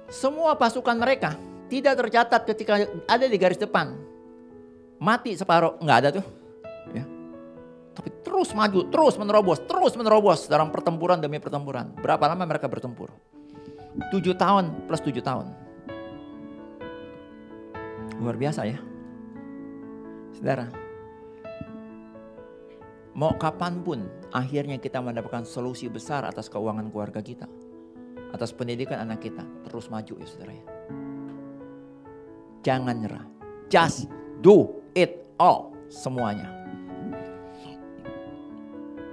Semua pasukan mereka tidak tercatat ketika ada di garis depan. Mati separuh, nggak ada tuh. Ya. Tapi terus maju, terus menerobos dalam pertempuran demi pertempuran. Berapa lama mereka bertempur? 7 tahun plus 7 tahun. Luar biasa ya. Saudara, mau kapanpun akhirnya kita mendapatkan solusi besar atas keuangan keluarga kita. Atas pendidikan anak kita. Terus maju ya saudara ya. Jangan nyerah. Just do it all. Semuanya.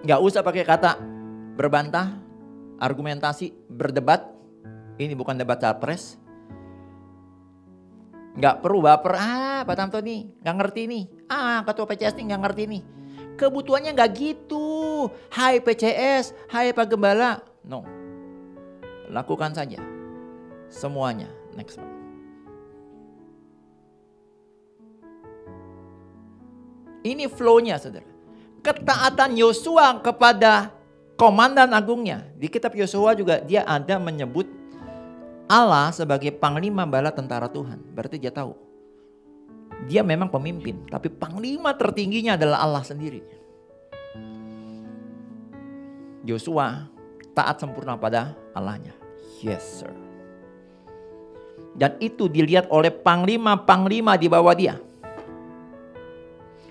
Gak usah pakai kata berbantah, argumentasi, berdebat. Ini bukan debat capres. Gak perlu baper. Pak Tanto nih gak ngerti nih. Ketua PCS nih gak ngerti nih. Kebutuhannya nggak gitu. Hai PCS, hai Pak Gembala. No. Lakukan saja. Semuanya. Next Pak. Ini flow-nya saudara. Ketaatan Yosua kepada komandan agungnya. Di kitab Yosua juga dia ada menyebut Allah sebagai panglima bala tentara Tuhan. Berarti dia tahu. Dia memang pemimpin. Tapi panglima tertingginya adalah Allah sendiri. Yosua taat sempurna pada Allahnya. Yes sir. Dan itu dilihat oleh panglima-panglima di bawah dia.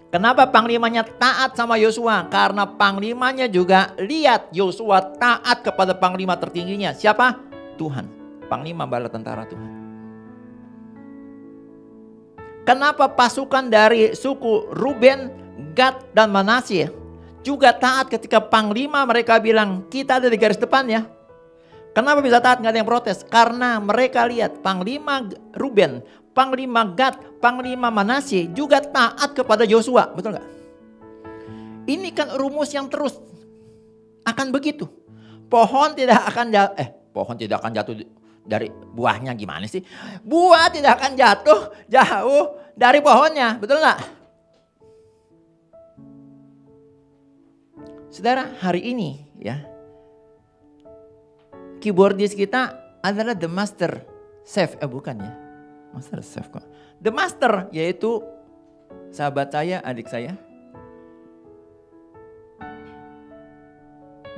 Kenapa panglimanya taat sama Yosua? Karena panglimanya juga lihat Yosua taat kepada panglima tertingginya. Siapa? Tuhan. Panglima bala tentara Tuhan. Kenapa pasukan dari suku Ruben, Gad, dan Manasye juga taat ketika panglima mereka bilang kita ada di garis depan ya. Kenapa bisa taat? Gak ada yang protes. Karena mereka lihat panglima Ruben, panglima Gad, panglima Manasye juga taat kepada Yosua. Betul gak? Ini kan rumus yang terus akan begitu. Pohon tidak akan jatuh dari buahnya, gimana sih? Buah tidak akan jatuh jauh dari pohonnya. Betul gak? Saudara, hari ini ya, keyboardis kita adalah the master chef. Bukan ya. Master chef kok. The master yaitu sahabat saya, adik saya.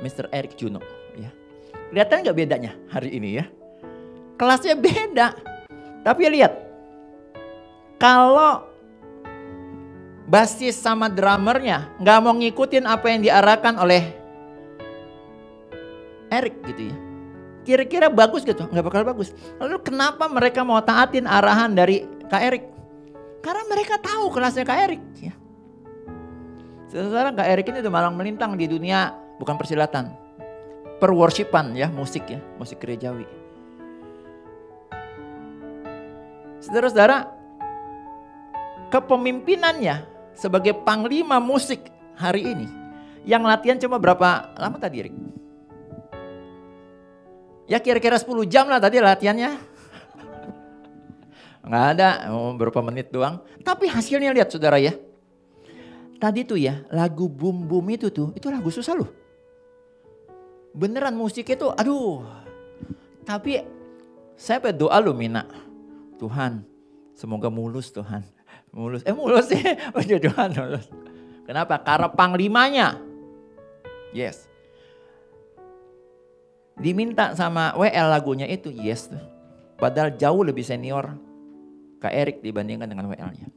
Mr. Eric Juno ya. Kelihatan gak bedanya hari ini ya? Kelasnya beda. Tapi lihat. Kalau basis sama drummernya gak mau ngikutin apa yang diarahkan oleh Eric gitu ya. Kira-kira bagus gitu? Nggak bakal bagus. Lalu kenapa mereka mau taatin arahan dari Kak Erik? Karena mereka tahu kelasnya Kak Erik. Ya. Sekarang Kak Erik ini udah malang melintang di dunia bukan persilatan. Perworshipan ya, musik ya, musik gerejawi. Saudara-saudara, kepemimpinannya sebagai panglima musik hari ini, yang latihan cuma berapa lama tadi Erik? Ya kira-kira 10 jam lah tadi latihannya. Nggak ada, berapa menit doang. Tapi hasilnya lihat saudara ya. Tadi tuh ya lagu Boom Boom itu lagu susah loh. Beneran musiknya tuh aduh. Tapi saya berdoa loh Mina. Tuhan semoga mulus Tuhan. Mulus sih. Tuhan mulus. Kenapa? Karena panglimanya. Yes. Diminta sama WL lagunya itu, yes. Padahal jauh lebih senior Kak Erik dibandingkan dengan WL-nya.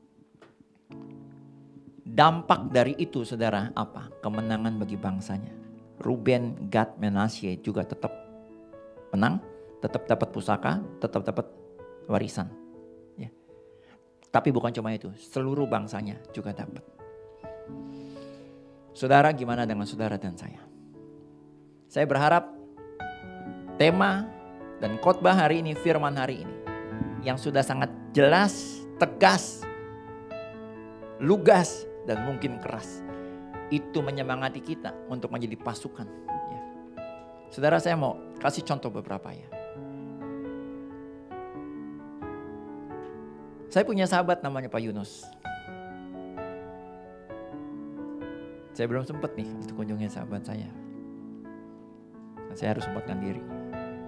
Dampak dari itu saudara apa? Kemenangan bagi bangsanya. Ruben, Gad, Manasye juga tetap menang, tetap dapat pusaka, tetap dapat warisan. Ya. Tapi bukan cuma itu, seluruh bangsanya juga dapat. Saudara gimana dengan saudara dan saya? Saya berharap tema dan khotbah hari ini, firman hari ini yang sudah sangat jelas, tegas, lugas dan mungkin keras. Itu menyemangati kita untuk menjadi pasukan. Ya. Saudara saya mau kasih contoh beberapa ya. Saya punya sahabat namanya Pak Yunus. Saya belum sempat nih untuk kunjungi sahabat saya. Saya harus sempatkan diri.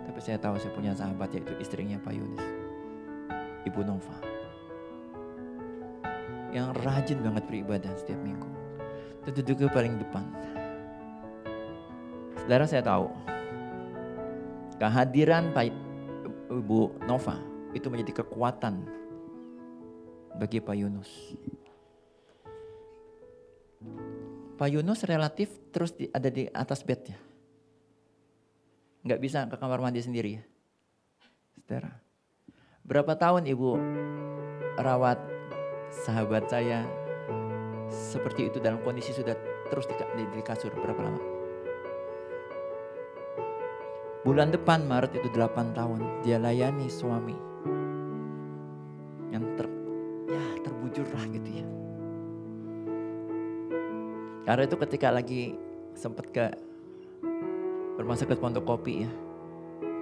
Tapi saya tahu saya punya sahabat yaitu istrinya Pak Yunus. Ibu Nova. Yang rajin banget beribadah setiap minggu. Itu duduknya paling depan. Saudara saya tahu. Kehadiran Pak Ibu Nova itu menjadi kekuatan bagi Pak Yunus. Pak Yunus relatif terus ada di atas bednya. Nggak bisa ke kamar mandi sendiri ya. Saudara. Berapa tahun ibu rawat sahabat saya seperti itu dalam kondisi sudah terus di kasur. Berapa lama? Bulan depan Maret itu 8 tahun dia layani suami. Yang terbujur lah gitu ya. Karena itu ketika lagi sempat bermasa ke Pondok Kopi ya,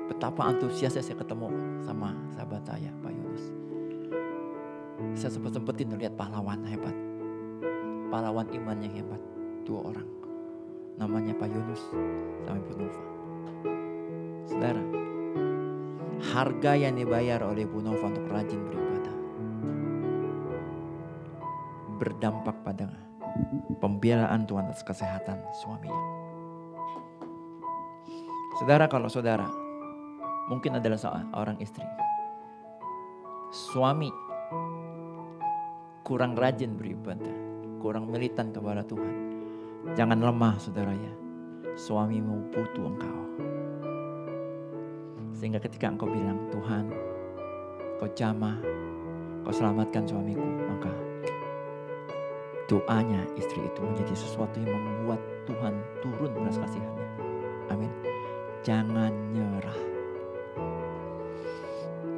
betapa antusiasnya saya ketemu sama sahabat saya Pak Yunus. Saya sempetin lihat pahlawan hebat, pahlawan iman yang hebat, 2 orang, namanya Pak Yunus sama Ibu Nova. Saudara, harga yang dibayar oleh Ibu Nova untuk rajin beribadah berdampak pada pembelaan Tuhan atas kesehatan suaminya. Saudara, kalau saudara mungkin adalah seorang istri, suami kurang rajin beribadah, kurang militan kepada Tuhan, jangan lemah saudara ya. Suamimu butuh engkau. Sehingga ketika engkau bilang, Tuhan, kau jamah, kau selamatkan suamiku, maka doanya istri itu menjadi sesuatu yang membuat Tuhan turun belas kasihannya. Amin. Jangan nyerah.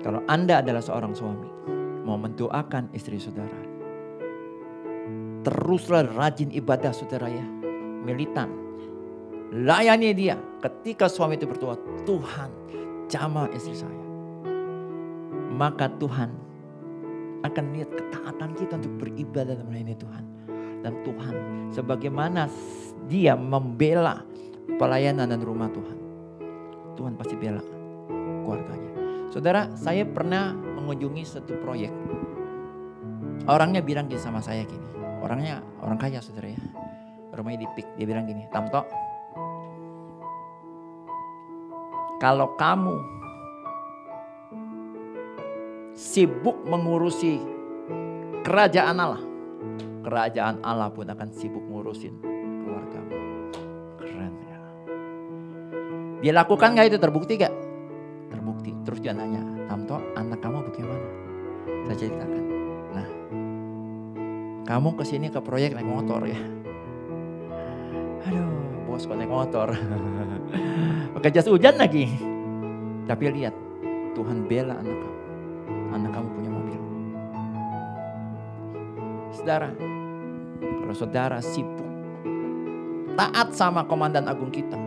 Kalau Anda adalah seorang suami, mau mendoakan istri saudara, teruslah rajin ibadah saudara ya, militan. Layani dia. Ketika suami itu berdoa, Tuhan jamah istri saya, maka Tuhan akan lihat ketaatan kita untuk beribadah dan melayani Tuhan. Dan Tuhan sebagaimana dia membela pelayanan dan rumah Tuhan, Tuhan pasti bela keluarganya. Saudara, saya pernah mengunjungi satu proyek. Orangnya bilang gini sama saya gini, orangnya orang kaya saudara ya, rumahnya di Pik. Dia bilang gini, Tamto, kalau kamu sibuk mengurusi kerajaan Allah, kerajaan Allah pun akan sibuk ngurusin keluargamu. Keren ya. Dia lakukan gak itu? Terbukti gak? Terbukti. Terus dia nanya, Tamto, anak kamu bagaimana? Saya ceritakan. Nah, kamu kesini ke proyek naik motor ya. Aduh, bos kok naik motor. Pakai jas hujan lagi. Tapi lihat, Tuhan bela anak kamu. Anak kamu punya mobil. Saudara, kalau saudara sibuk taat sama komandan agung kita,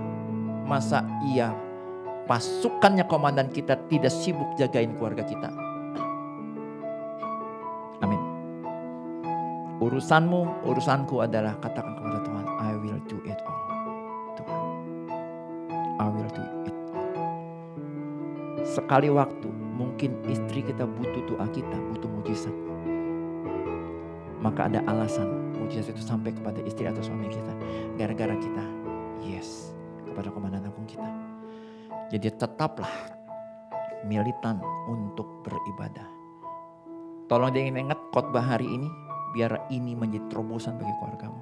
masa iya pasukannya komandan kita tidak sibuk jagain keluarga kita? Amin. Urusanmu, urusanku adalah katakan kepada Tuhan, I will do it all. Tuhan, I will do it all. Sekali waktu mungkin istri kita butuh doa kita, butuh mujizat. Maka ada alasan mujizat itu sampai kepada istri atau suami kita. Gara-gara kita yes kepada komandan agung kita. Jadi tetaplah militan untuk beribadah. Tolong jangan ingat khotbah hari ini, biar ini menjadi terobosan bagi keluargamu.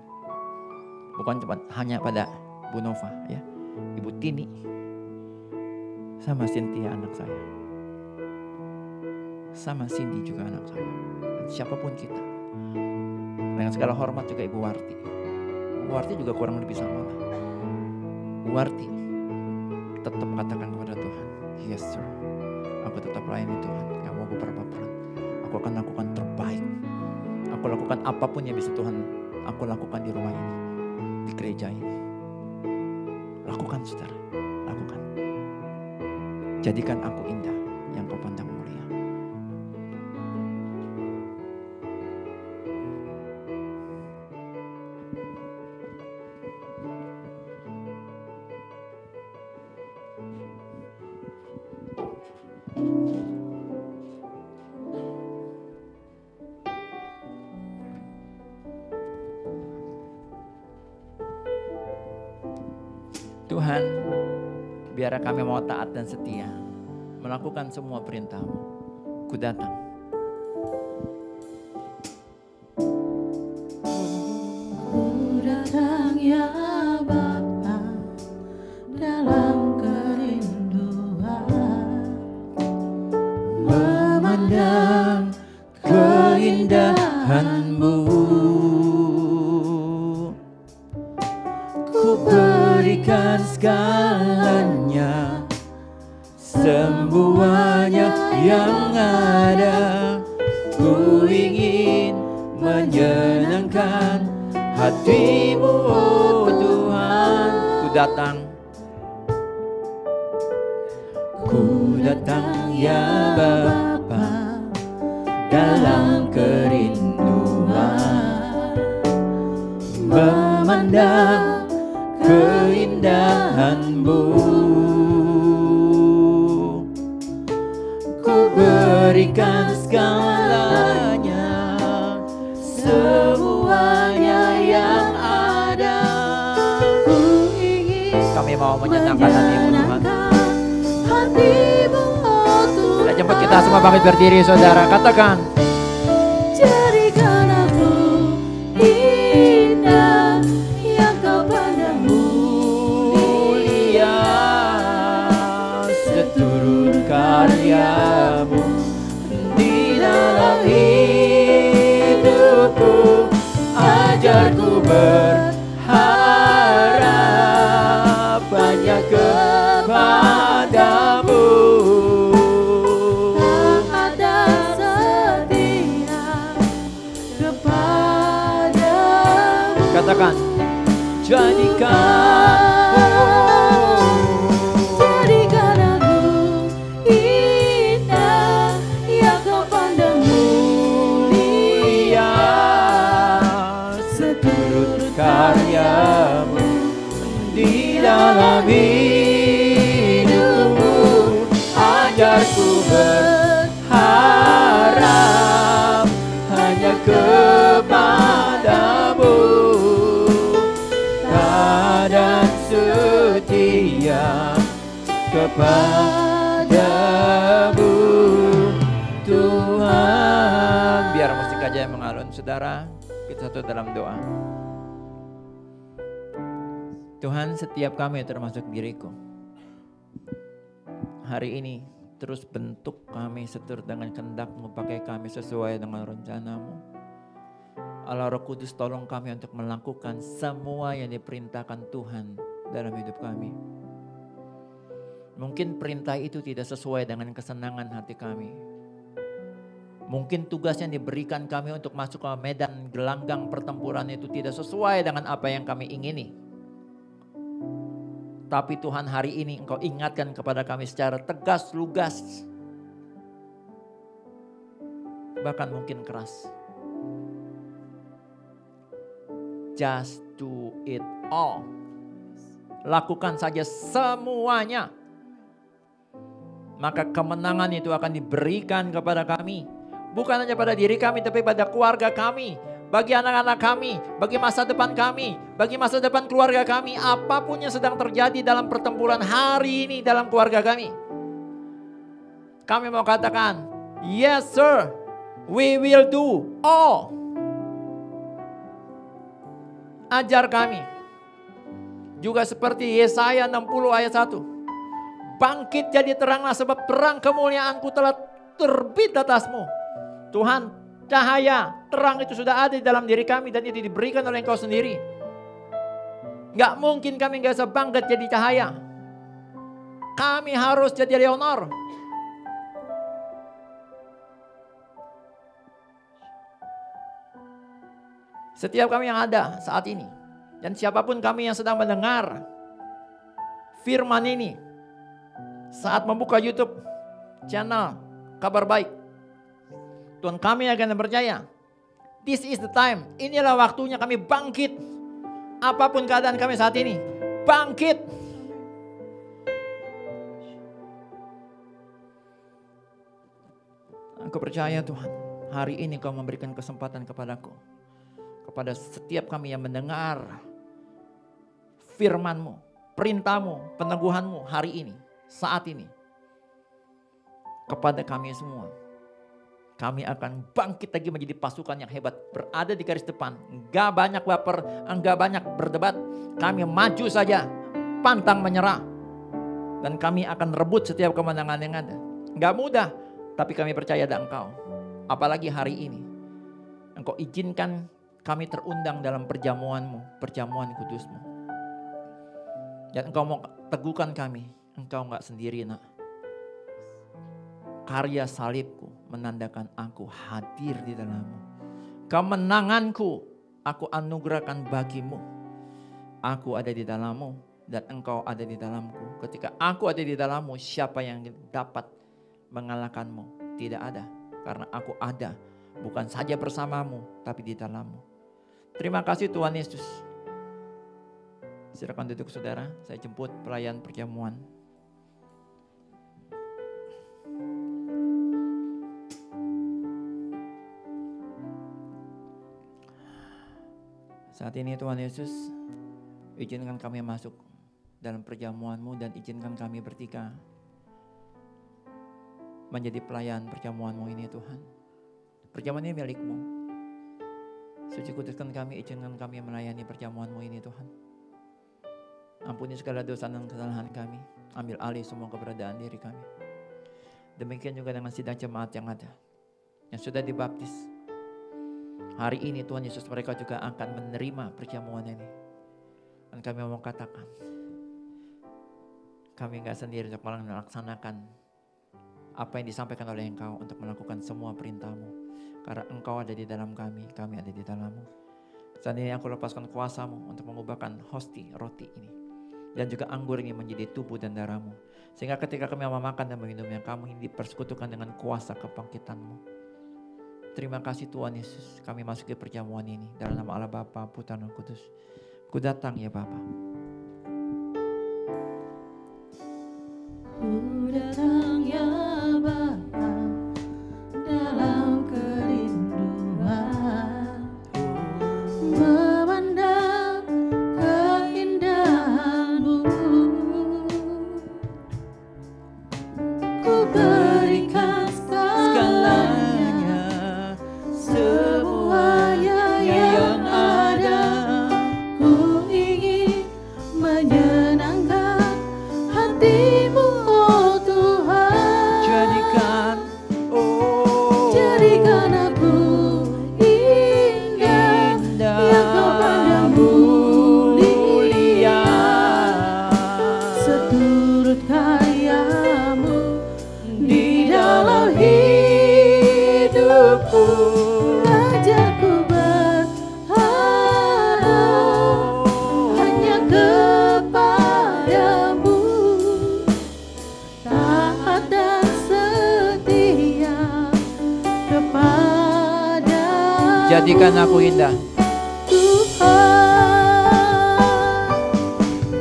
Bukan hanya pada Bu Nova ya, Ibu Tini, sama Cynthia anak saya, sama Cindy juga anak saya, dan siapapun kita. Dengan segala hormat juga Ibu Warti. Ibu Warti juga kurang lebih sama lah. Ibu Warti tetap katakan kepada Tuhan, yes sir, aku tetap layani Tuhan, gak mau berapa-apa. Aku akan lakukan terbaik. Aku lakukan apapun yang bisa Tuhan aku lakukan di rumah ini, di gereja ini. Lakukan saudara, lakukan. Jadikan aku indah yang kau pandang mulia. Tuhan, biar kami mau taat dan setia, melakukan semua perintah-Mu. Ku datang. Ku datang ya Bapa, dalam kerinduan, memandang keindahan-Mu. Ku berikan segalanya, semuanya yang ada. Ku ingin menyenangkan hati-Mu oh Tuhan. Ku datang ya Bapa dalam kerinduan, memandang keindahan-Mu. Ku berikan segalanya, semuanya yang ada. Ku ingin kami mau menyenangkan hati-Mu Tuhan. Dan jemput kita semua bangkit berdiri saudara, katakan jadikan aku indah yang Kau pandang mulia seturut karya-Mu di dalam hidupku. Ajarku berharap hanya kepadamu. taat dan setia kepadamu. Katakan Jadikan aku indah yang Kau pandang mulia seturut karya-Mu di dalam hidupku. Ajarku berharap hanya kepadamu, taat dan setia kepadamu Tuhan. Biar musik aja yang mengalun saudara, kita satu dalam doa. Tuhan, setiap kami termasuk diriku, hari ini terus bentuk kami seturut dengan kehendak-Mu, pakai kami sesuai dengan rencana-Mu. Allah Roh Kudus, tolong kami untuk melakukan semua yang diperintahkan Tuhan dalam hidup kami. Mungkin perintah itu tidak sesuai dengan kesenangan hati kami. Mungkin tugas yang diberikan kami untuk masuk ke medan gelanggang pertempuran itu tidak sesuai dengan apa yang kami ingini. Tapi Tuhan, hari ini Engkau ingatkan kepada kami secara tegas, lugas, bahkan mungkin keras. Just do it all. Lakukan saja semuanya. Maka kemenangan itu akan diberikan kepada kami. Bukan hanya pada diri kami, tapi pada keluarga kami. Bagi anak-anak kami, bagi masa depan kami, bagi masa depan keluarga kami. Apapun yang sedang terjadi dalam pertempuran hari ini dalam keluarga kami. Kami mau katakan, yes sir, we will do all. Ajar kami. Juga seperti Yesaya 60 ayat 1. Bangkit jadi teranglah, sebab terang kemuliaanku telah terbit atasmu. Tuhan, cahaya, terang itu sudah ada di dalam diri kami dan itu diberikan oleh Engkau sendiri. Gak mungkin kami gak bisa bangkit jadi cahaya. Kami harus jadi Leonor. Setiap kami yang ada saat ini, dan siapapun kami yang sedang mendengar firman ini, saat membuka YouTube channel Kabar Baik, Tuhan, kami akan percaya, this is the time, inilah waktunya kami bangkit. Apapun keadaan kami saat ini, bangkit. Aku percaya Tuhan, hari ini Kau memberikan kesempatan kepadaku, kepada setiap kami yang mendengar firman-Mu, perintah-Mu, peneguhan-Mu hari ini, saat ini. Kepada kami semua, kami akan bangkit lagi menjadi pasukan yang hebat, berada di garis depan. Enggak banyak baper, enggak banyak berdebat. Kami maju saja, pantang menyerah. Dan kami akan rebut setiap kemenangan yang ada. Enggak mudah, tapi kami percaya ada Engkau. Apalagi hari ini, Engkau izinkan kami terundang dalam perjamuan-Mu, perjamuan kudus-Mu. Dan Engkau mau teguhkan kami, Engkau enggak sendiri nak. Karya salibku menandakan aku hadir di dalam-Mu. Kemenanganku Aku anugerahkan bagimu. Aku ada di dalammu dan engkau ada di dalamku. Ketika aku ada di dalammu, siapa yang dapat mengalahkanmu? Tidak ada. Karena aku ada, bukan saja bersamamu, tapi di dalammu. Terima kasih Tuhan Yesus. Silakan duduk saudara, saya jemput pelayan perjamuan. Saat ini Tuhan Yesus, izinkan kami masuk dalam perjamuan-Mu dan izinkan kami bertiga menjadi pelayan perjamuan-Mu ini Tuhan. Perjamuan ini milik-Mu. Suci kuduskan kami, izinkan kami melayani perjamuan-Mu ini Tuhan. Ampuni segala dosa dan kesalahan kami. Ambil alih semua keberadaan diri kami. Demikian juga dengan sidang jemaat yang ada, yang sudah dibaptis. Hari ini Tuhan Yesus, mereka juga akan menerima perjamuan ini. Dan kami mau katakan, kami enggak sendiri untuk melaksanakan apa yang disampaikan oleh Engkau untuk melakukan semua perintah-Mu. Karena Engkau ada di dalam kami ada di dalam-Mu. Saat ini aku lepaskan kuasa-Mu untuk mengubahkan hosti roti ini. Dan juga anggur ini menjadi tubuh dan darah-Mu. Sehingga ketika kami memakan dan meminumnya, kami dipersekutukan dengan kuasa kebangkitan-Mu. Terima kasih Tuhan Yesus, kami masuk ke perjamuan ini dalam nama Allah Bapa, Putra dan Roh Kudus. Ku datang ya Bapa. Ku datang ya Bapa dalam kerinduan, memandang keindahan-Mu. Ku berikan segalanya, semuanya yang ada. Ku ingin menyenangkan hati-Mu, oh Tuhan. Jadikan aku indah, yang Kau pandang mulia. Seturut karya-Mu di dalam hidupku. Ajarku berharap hanya kepadamu, taat dan setia kepada Jadikan aku indah. Tuhan.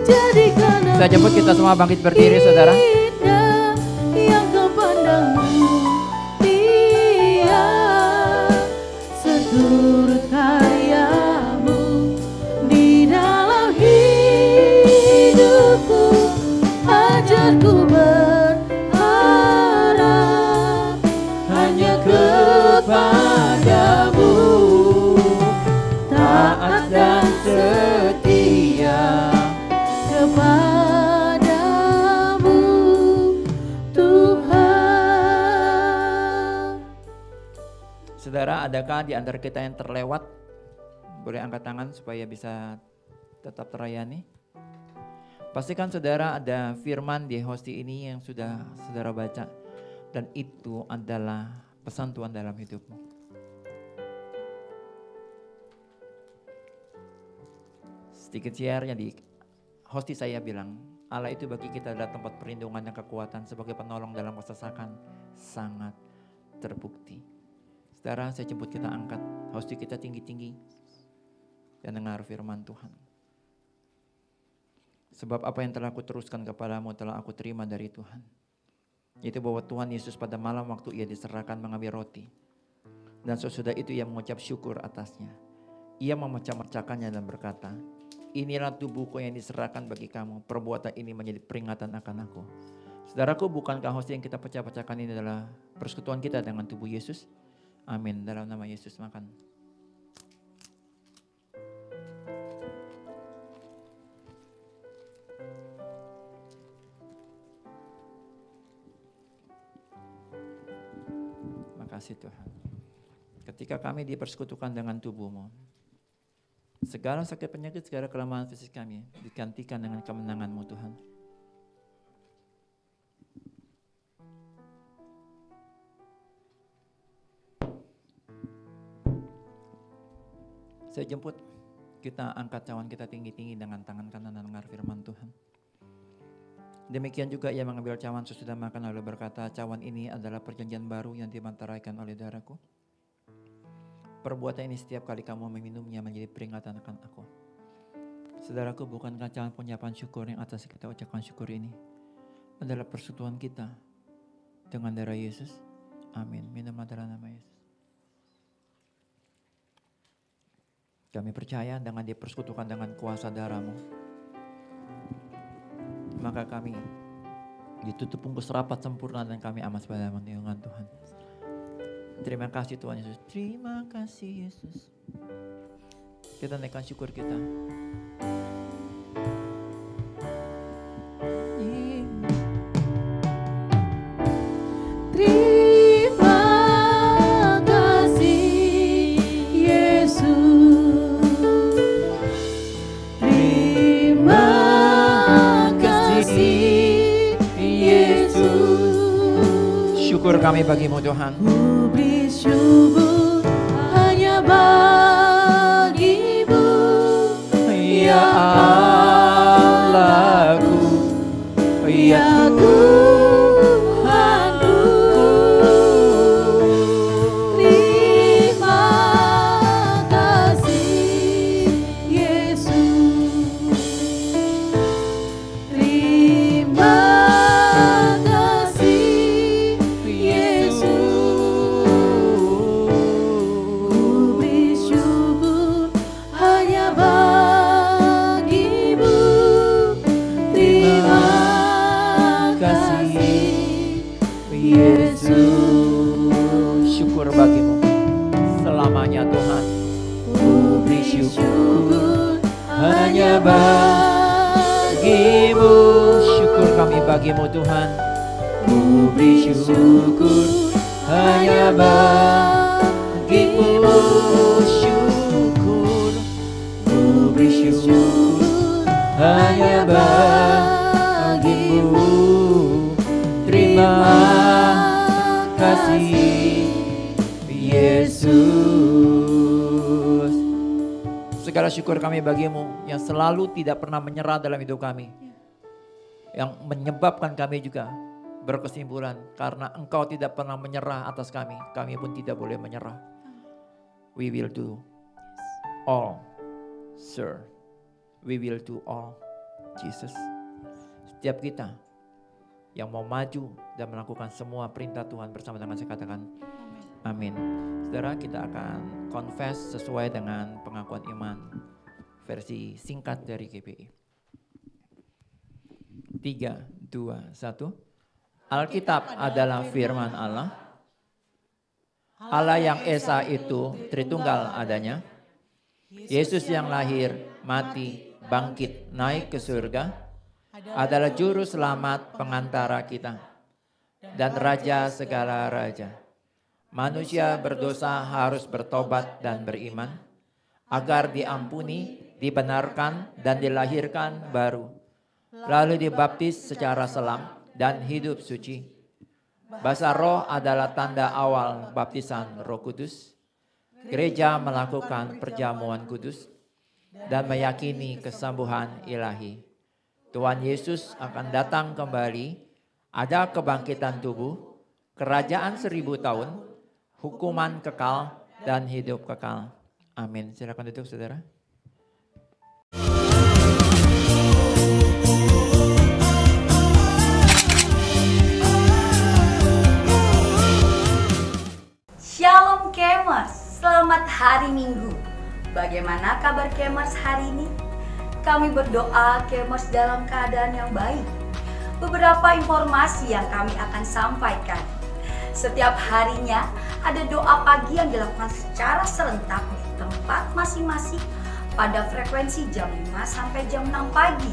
Jadikan Saya jemput kita semua bangkit berdiri saudara. indah, yang Kau pandang mulia. Seturut karya-Mu di dalam hidupku. Ajarku berharap hanya kepadamu, taat dan setia kepadamu, Tuhan. Saudara, adakah di antara kita yang terlewat? Boleh angkat tangan supaya bisa tetap terlayani. Pastikan saudara ada firman di hosti ini yang sudah saudara baca. Dan itu adalah pesan Tuhan dalam hidupmu. Sedikit share di hosti saya bilang, Allah itu bagi kita adalah tempat perlindungan dan kekuatan sebagai penolong dalam kesesakan sangat terbukti. Saudara, saya jemput kita angkat hosti kita tinggi-tinggi dan dengar firman Tuhan. Sebab apa yang telah aku teruskan kepadamu telah aku terima dari Tuhan. Yaitu bahwa Tuhan Yesus pada malam waktu ia diserahkan mengambil roti. Dan sesudah itu ia mengucap syukur atasnya. Ia memecah-mecahkannya dan berkata, inilah tubuhku yang diserahkan bagi kamu. Perbuatan ini menjadi peringatan akan aku. Saudaraku, bukankah hosti yang kita pecah-pecahkan ini adalah persekutuan kita dengan tubuh Yesus? Amin. Dalam nama Yesus makan. Makasih Tuhan. Ketika kami dipersekutukan dengan tubuh-Mu, segala sakit penyakit, segala kelemahan fisik kami digantikan dengan kemenangan-Mu Tuhan. Saya jemput kita angkat cawan kita tinggi-tinggi dengan tangan kanan dan dengar firman Tuhan. Demikian juga ia mengambil cawan sesudah makan lalu berkata, cawan ini adalah perjanjian baru yang dimantaraikan oleh darahku. Perbuatan ini setiap kali kamu meminumnya menjadi peringatan akan aku. Saudaraku, bukankah cawan penyapan syukur yang atas kita ucapkan syukur ini adalah persekutuan kita dengan darah Yesus? Amin. Minumlah dalam nama Yesus. Kami percaya dengan dipersekutukan dengan kuasa darah-Mu, maka kami ditutup bungkus rapat sempurna dan kami amat pada naungan Tuhan. Terima kasih Tuhan Yesus. Terima kasih Yesus. Kita naikkan syukur kita. Syukur kami bagimu Tuhan. Ku beri syukur hanya bagimu, Ya Allahku, Ya Tuhanku. Terima kasih Yesus. Terima kasih Yesus. Ku beri syukur hanya bagimu. Terima kasih Yesus. Syukur bagimu selamanya Tuhan. Ku beri syukur Hanya bagimu. Syukur kami bagimu Tuhan. Ku beri syukur Hanya bagimu. Syukur. Ku beri syukur Hanya bagimu. Terima kasih Yesus. Segala syukur kami bagimu yang selalu tidak pernah menyerah dalam hidup kami. Yang menyebabkan kami juga berkesimpulan karena engkau tidak pernah menyerah atas kami. Kami pun tidak boleh menyerah. We will do all, sir. We will do all, Jesus. Setiap kita yang mau maju dan melakukan semua perintah Tuhan bersama dengan saya katakan amin. Saudara, kita akan confess sesuai dengan pengakuan iman versi singkat dari GPI. 3, 2, 1. Alkitab adalah firman Allah. Allah yang Esa itu Tritunggal adanya. Yesus yang lahir, mati, bangkit, naik ke surga adalah juru selamat pengantara kita dan raja segala raja. Manusia berdosa harus bertobat dan beriman agar diampuni, dibenarkan dan dilahirkan baru. Lalu dibaptis secara selam dan hidup suci. Basa roh adalah tanda awal baptisan Roh Kudus. Gereja melakukan perjamuan kudus dan meyakini kesembuhan ilahi. Tuhan Yesus akan datang kembali, ada kebangkitan tubuh, kerajaan 1000 tahun, hukuman kekal dan hidup kekal. Amin. Silakan duduk saudara. Shalom Kemers, selamat hari Minggu. Bagaimana kabar Kemers hari ini? Kami berdoa Kemers dalam keadaan yang baik. Beberapa informasi yang kami akan sampaikan. Setiap harinya ada doa pagi yang dilakukan secara serentak di tempat masing-masing pada frekuensi jam 5 sampai jam 6 pagi.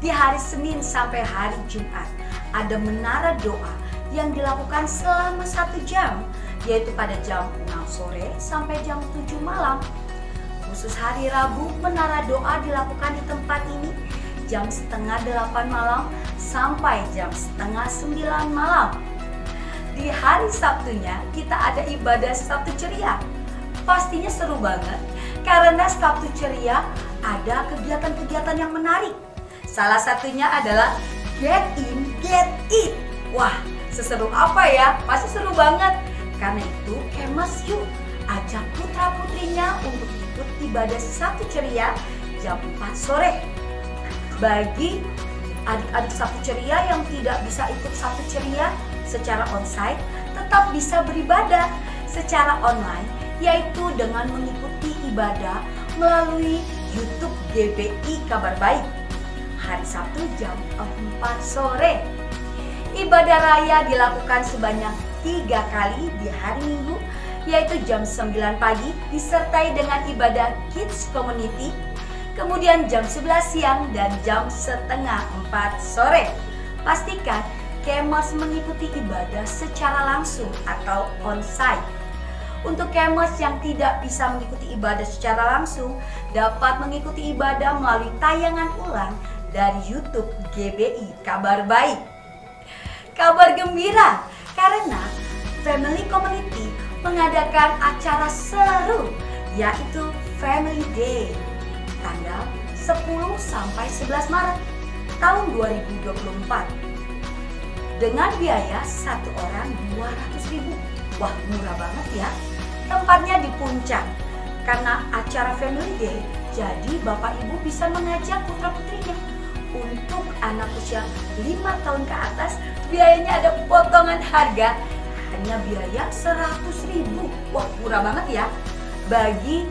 Di hari Senin sampai hari Jumat ada menara doa yang dilakukan selama 1 jam, yaitu pada jam 6 sore sampai jam 7 malam. Khusus hari Rabu, menara doa dilakukan di tempat ini jam 7:30 malam sampai jam 8:30 malam. Di hari Sabtunya kita ada ibadah Sabtu ceria. Pastinya seru banget Karena Sabtu Ceria ada kegiatan-kegiatan yang menarik. Salah satunya adalah Get In, Get It. Wah, seseru apa ya? Pasti seru banget. Karena itu Kemers yuk ajak putra-putrinya untuk ikut ibadah Sabtu Ceria jam 4 sore. Bagi adik-adik Sabtu Ceria yang tidak bisa ikut Sabtu Ceria secara onsite, tetap bisa beribadah secara online, yaitu dengan mengikuti ibadah melalui YouTube GBI Kabar Baik hari Sabtu jam 4 sore. Ibadah raya dilakukan sebanyak 3 kali di hari Minggu, yaitu jam 9 pagi disertai dengan ibadah Kids Community, kemudian jam 11 siang dan jam setengah 4 sore. Pastikan Kemers mengikuti ibadah secara langsung atau onsite. Untuk Kemers yang tidak bisa mengikuti ibadah secara langsung, dapat mengikuti ibadah melalui tayangan ulang dari YouTube GBI Kabar Baik. Kabar gembira karena Family Community mengadakan acara seru, yaitu Family Day tanggal 10 sampai 11 Maret tahun 2024 dengan biaya satu orang 200.000. Wah, murah banget ya. Tempatnya di Puncak. Karena acara Family Day, jadi Bapak Ibu bisa mengajak putra-putrinya. Untuk anak usia 5 tahun ke atas, biayanya ada potongan harga, hanya biaya 100.000. Wah, murah banget ya. Bagi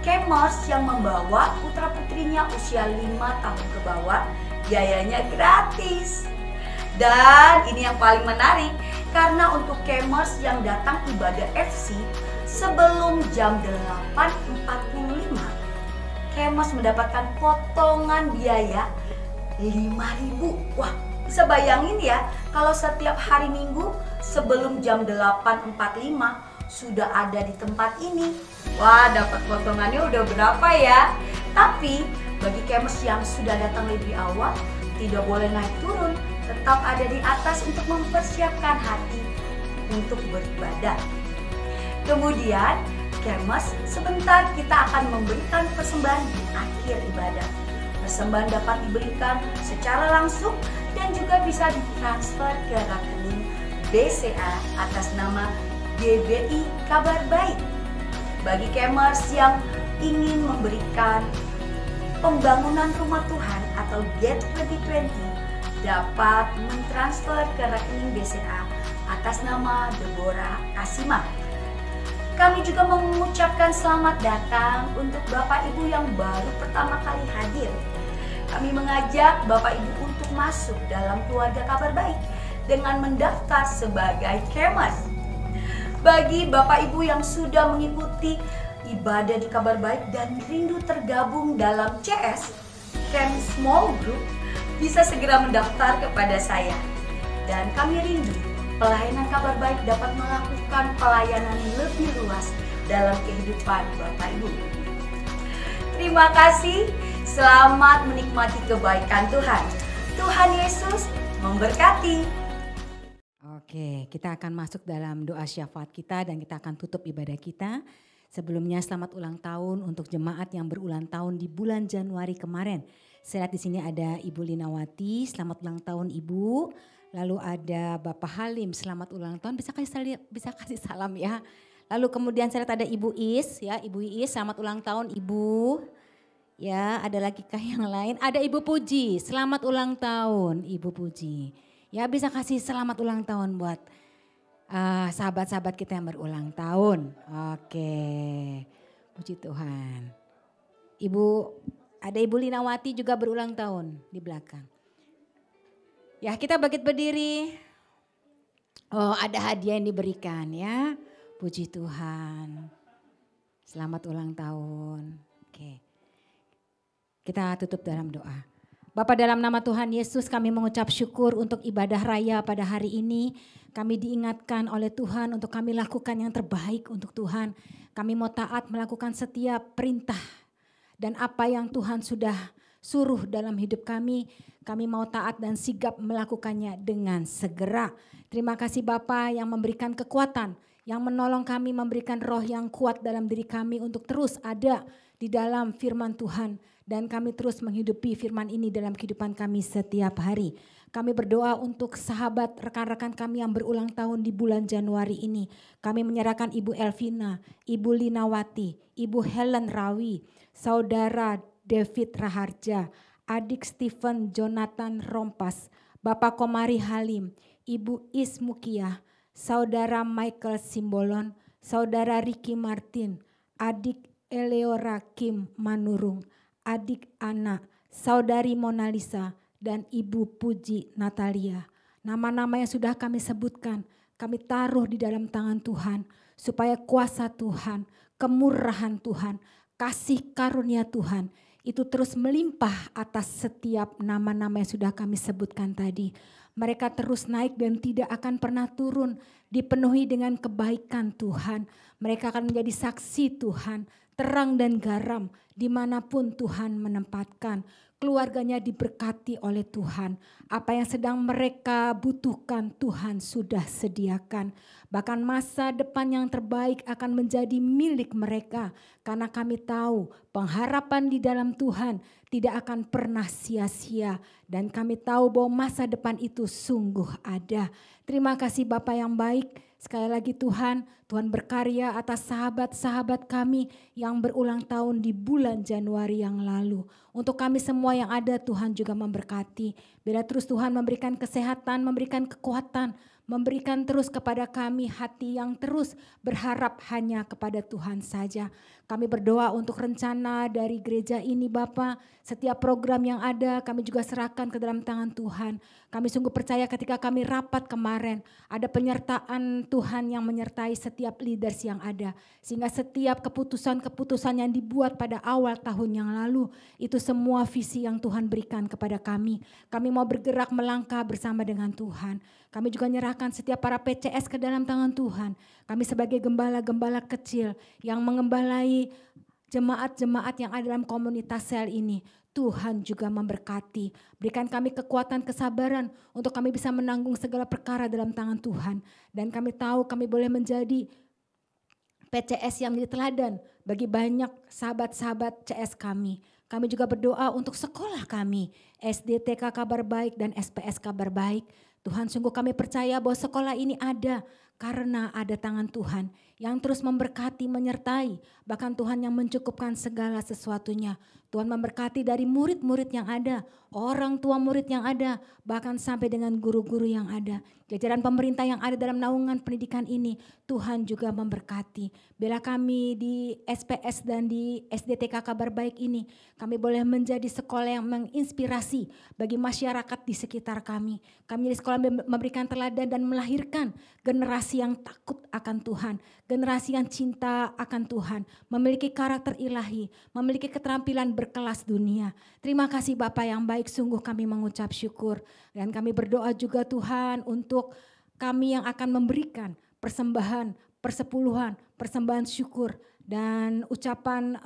Kemers yang membawa putra-putrinya usia 5 tahun ke bawah, biayanya gratis. Dan ini yang paling menarik, karena untuk Kemers yang datang ibadah FC sebelum jam 8.45, Kemers mendapatkan potongan biaya 5.000. Wah, bisa bayangin ya, kalau setiap hari Minggu sebelum jam 8.45 sudah ada di tempat ini. Wah, dapat potongannya udah berapa ya? Tapi bagi Kemers yang sudah datang lebih awal, tidak boleh naik turun, tetap ada di atas untuk mempersiapkan hati untuk beribadah. Kemudian Kemers sebentar kita akan memberikan persembahan di akhir ibadah. Persembahan dapat diberikan secara langsung dan juga bisa ditransfer ke rekening BCA atas nama GBI Kabar Baik. Bagi Kemers yang ingin memberikan pembangunan rumah Tuhan atau Get 2020, dapat mentransfer ke rekening BCA atas nama Deborah Asima. Kami juga mengucapkan selamat datang untuk Bapak Ibu yang baru pertama kali hadir. Kami mengajak Bapak Ibu untuk masuk dalam keluarga Kabar Baik dengan mendaftar sebagai Kemers. Bagi Bapak Ibu yang sudah mengikuti ibadah di Kabar Baik dan rindu tergabung dalam CS, Camp Small Group, bisa segera mendaftar kepada saya. Dan kami rindu pelayanan Kabar Baik dapat melakukan pelayanan lebih luas dalam kehidupan Bapak Ibu. Terima kasih, selamat menikmati kebaikan Tuhan. Tuhan Yesus memberkati. Oke, kita akan masuk dalam doa syafaat kita dan kita akan tutup ibadah kita. Sebelumnya selamat ulang tahun untuk jemaat yang berulang tahun di bulan Januari kemarin. Saya lihat di sini ada Ibu Linawati, selamat ulang tahun Ibu. Lalu ada Bapak Halim, selamat ulang tahun. Bisa kasih salam ya. Lalu kemudian saya lihat ada Ibu Is, ya Ibu Is, selamat ulang tahun Ibu. Ya, ada lagi kah yang lain? Ada Ibu Puji, selamat ulang tahun Ibu Puji. Ya, bisa kasih selamat ulang tahun buat sahabat-sahabat kita yang berulang tahun. Oke, puji Tuhan. Ada Ibu Linawati juga berulang tahun di belakang. Ya, kita bangkit berdiri. Oh, ada hadiah yang diberikan ya. Puji Tuhan. Selamat ulang tahun. Oke. Kita tutup dalam doa. Bapa, dalam nama Tuhan Yesus kami mengucap syukur untuk ibadah raya pada hari ini. Kami diingatkan oleh Tuhan untuk kami lakukan yang terbaik untuk Tuhan. Kami mau taat melakukan setiap perintah dan apa yang Tuhan sudah suruh dalam hidup kami. Kami mau taat dan sigap melakukannya dengan segera. Terima kasih Bapa yang memberikan kekuatan, yang menolong kami, memberikan roh yang kuat dalam diri kami untuk terus ada di dalam firman Tuhan. Dan kami terus menghidupi firman ini dalam kehidupan kami setiap hari. Kami berdoa untuk sahabat rekan-rekan kami yang berulang tahun di bulan Januari ini. Kami menyerahkan Ibu Elvina, Ibu Linawati, Ibu Helen Rawi, Saudara David Raharja, Adik Stephen Jonathan Rompas, Bapak Komari Halim, Ibu Ismukiah, Saudara Michael Simbolon, Saudara Ricky Martin, Adik Eleora Kim Manurung, Adik Ana, Saudari Mona Lisa, dan Ibu Puji Natalia. Nama-nama yang sudah kami sebutkan, kami taruh di dalam tangan Tuhan, supaya kuasa Tuhan, kemurahan Tuhan, kasih karunia Tuhan, itu terus melimpah atas setiap nama-nama yang sudah kami sebutkan tadi. Mereka terus naik dan tidak akan pernah turun, dipenuhi dengan kebaikan Tuhan. Mereka akan menjadi saksi Tuhan, terang dan garam dimanapun Tuhan menempatkan. Keluarganya diberkati oleh Tuhan. Apa yang sedang mereka butuhkan Tuhan sudah sediakan. Bahkan masa depan yang terbaik akan menjadi milik mereka. Karena kami tahu pengharapan di dalam Tuhan tidak akan pernah sia-sia. Dan kami tahu bahwa masa depan itu sungguh ada. Terima kasih Bapa yang baik. Sekali lagi Tuhan berkarya atas sahabat-sahabat kami yang berulang tahun di bulan Januari yang lalu. Untuk kami semua yang ada Tuhan juga memberkati. Bila terus Tuhan memberikan kesehatan, memberikan kekuatan, memberikan terus kepada kami hati yang terus berharap hanya kepada Tuhan saja. Kami berdoa untuk rencana dari gereja ini Bapa. Setiap program yang ada kami juga serahkan ke dalam tangan Tuhan. Kami sungguh percaya ketika kami rapat kemarin ada penyertaan Tuhan yang menyertai setiap leaders yang ada. Sehingga setiap keputusan-keputusan yang dibuat pada awal tahun yang lalu itu semua visi yang Tuhan berikan kepada kami. Kami mau bergerak melangkah bersama dengan Tuhan. Kami juga menyerahkan setiap para PCS ke dalam tangan Tuhan. Kami sebagai gembala-gembala kecil yang mengembalai jemaat-jemaat yang ada dalam komunitas sel ini. Tuhan juga memberkati. Berikan kami kekuatan, kesabaran untuk kami bisa menanggung segala perkara dalam tangan Tuhan. Dan kami tahu kami boleh menjadi PCS yang menjadi teladan bagi banyak sahabat-sahabat CS kami. Kami juga berdoa untuk sekolah kami, SDTK Kabar Baik dan SPS Kabar Baik. Tuhan sungguh kami percaya bahwa sekolah ini ada karena ada tangan Tuhan yang terus memberkati, menyertai. Bahkan Tuhan yang mencukupkan segala sesuatunya. Tuhan memberkati dari murid-murid yang ada, orang tua murid yang ada, bahkan sampai dengan guru-guru yang ada. Jajaran pemerintah yang ada dalam naungan pendidikan ini, Tuhan juga memberkati. Bila kami di SPS dan di SDTK Kabar Baik ini, kami boleh menjadi sekolah yang menginspirasi bagi masyarakat di sekitar kami. Kami di sekolah memberikan teladan dan melahirkan generasi yang takut akan Tuhan, generasi yang cinta akan Tuhan, memiliki karakter ilahi, memiliki keterampilan berkelas dunia. Terima kasih Bapa yang baik, sungguh kami mengucap syukur. Dan kami berdoa juga Tuhan untuk kami yang akan memberikan persembahan, persepuluhan, persembahan syukur dan ucapan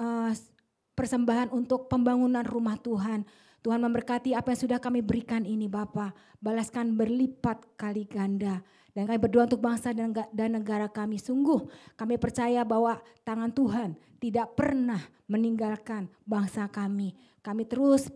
persembahan untuk pembangunan rumah Tuhan. Tuhan memberkati apa yang sudah kami berikan ini Bapa, balaskan berlipat kali ganda. Dan kami berdoa untuk bangsa dan negara kami. Sungguh kami percaya bahwa tangan Tuhan tidak pernah meninggalkan bangsa kami. Kami terus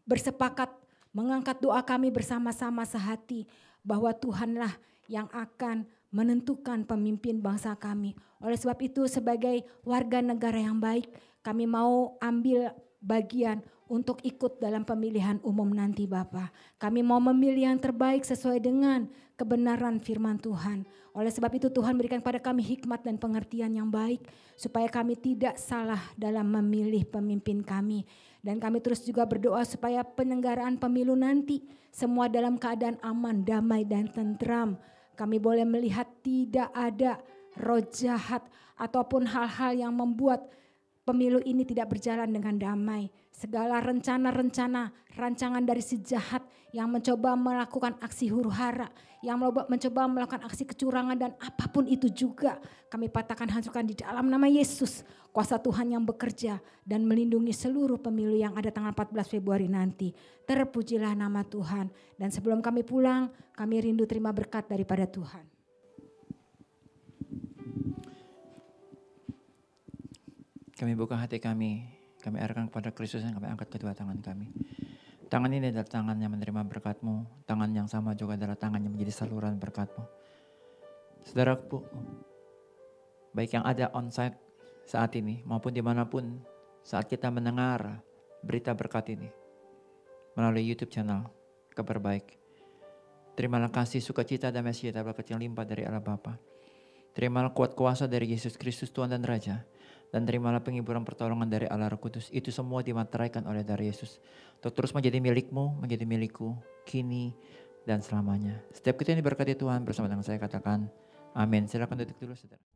bersepakat mengangkat doa kami bersama-sama sehati bahwa Tuhanlah yang akan menentukan pemimpin bangsa kami. Oleh sebab itu sebagai warga negara yang baik, kami mau ambil bagian untuk ikut dalam pemilihan umum nanti Bapa. Kami mau memilih yang terbaik sesuai dengan kebenaran firman Tuhan. Oleh sebab itu Tuhan berikan kepada kami hikmat dan pengertian yang baik supaya kami tidak salah dalam memilih pemimpin kami. Dan kami terus juga berdoa supaya penyelenggaraan pemilu nanti semua dalam keadaan aman, damai dan tentram. Kami boleh melihat tidak ada roh jahat ataupun hal-hal yang membuat pemilu ini tidak berjalan dengan damai. Segala rencana-rencana, rancangan dari si jahat yang mencoba melakukan aksi huru-hara, yang mencoba melakukan aksi kecurangan dan apapun itu juga kami patahkan, hancurkan di dalam nama Yesus. Kuasa Tuhan yang bekerja dan melindungi seluruh pemilu yang ada tanggal 14 Februari nanti. Terpujilah nama Tuhan. Dan sebelum kami pulang, kami rindu terima berkat daripada Tuhan. Kami buka hati kami arahkan kepada Kristus dan kami angkat kedua tangan kami. Tangan ini adalah tangan yang menerima berkat-Mu. Tangan yang sama juga adalah tangan yang menjadi saluran berkat-Mu. Saudaraku, baik yang ada onsite saat ini maupun dimanapun saat kita mendengar berita berkat ini melalui YouTube channel Kabar Baik. Terimalah kasih, sukacita, damai sejahtera, berkat yang limpah dari Allah Bapa. Terimalah kuat kuasa dari Yesus Kristus Tuhan dan Raja. Dan terimalah penghiburan pertolongan dari Allah Roh Kudus. Itu semua dimateraikan oleh dari Yesus. Untuk terus menjadi milik-Mu, menjadi milikku, kini dan selamanya. Setiap kita yang diberkati Tuhan bersama dengan saya katakan amin. Silakan duduk dulu saudara.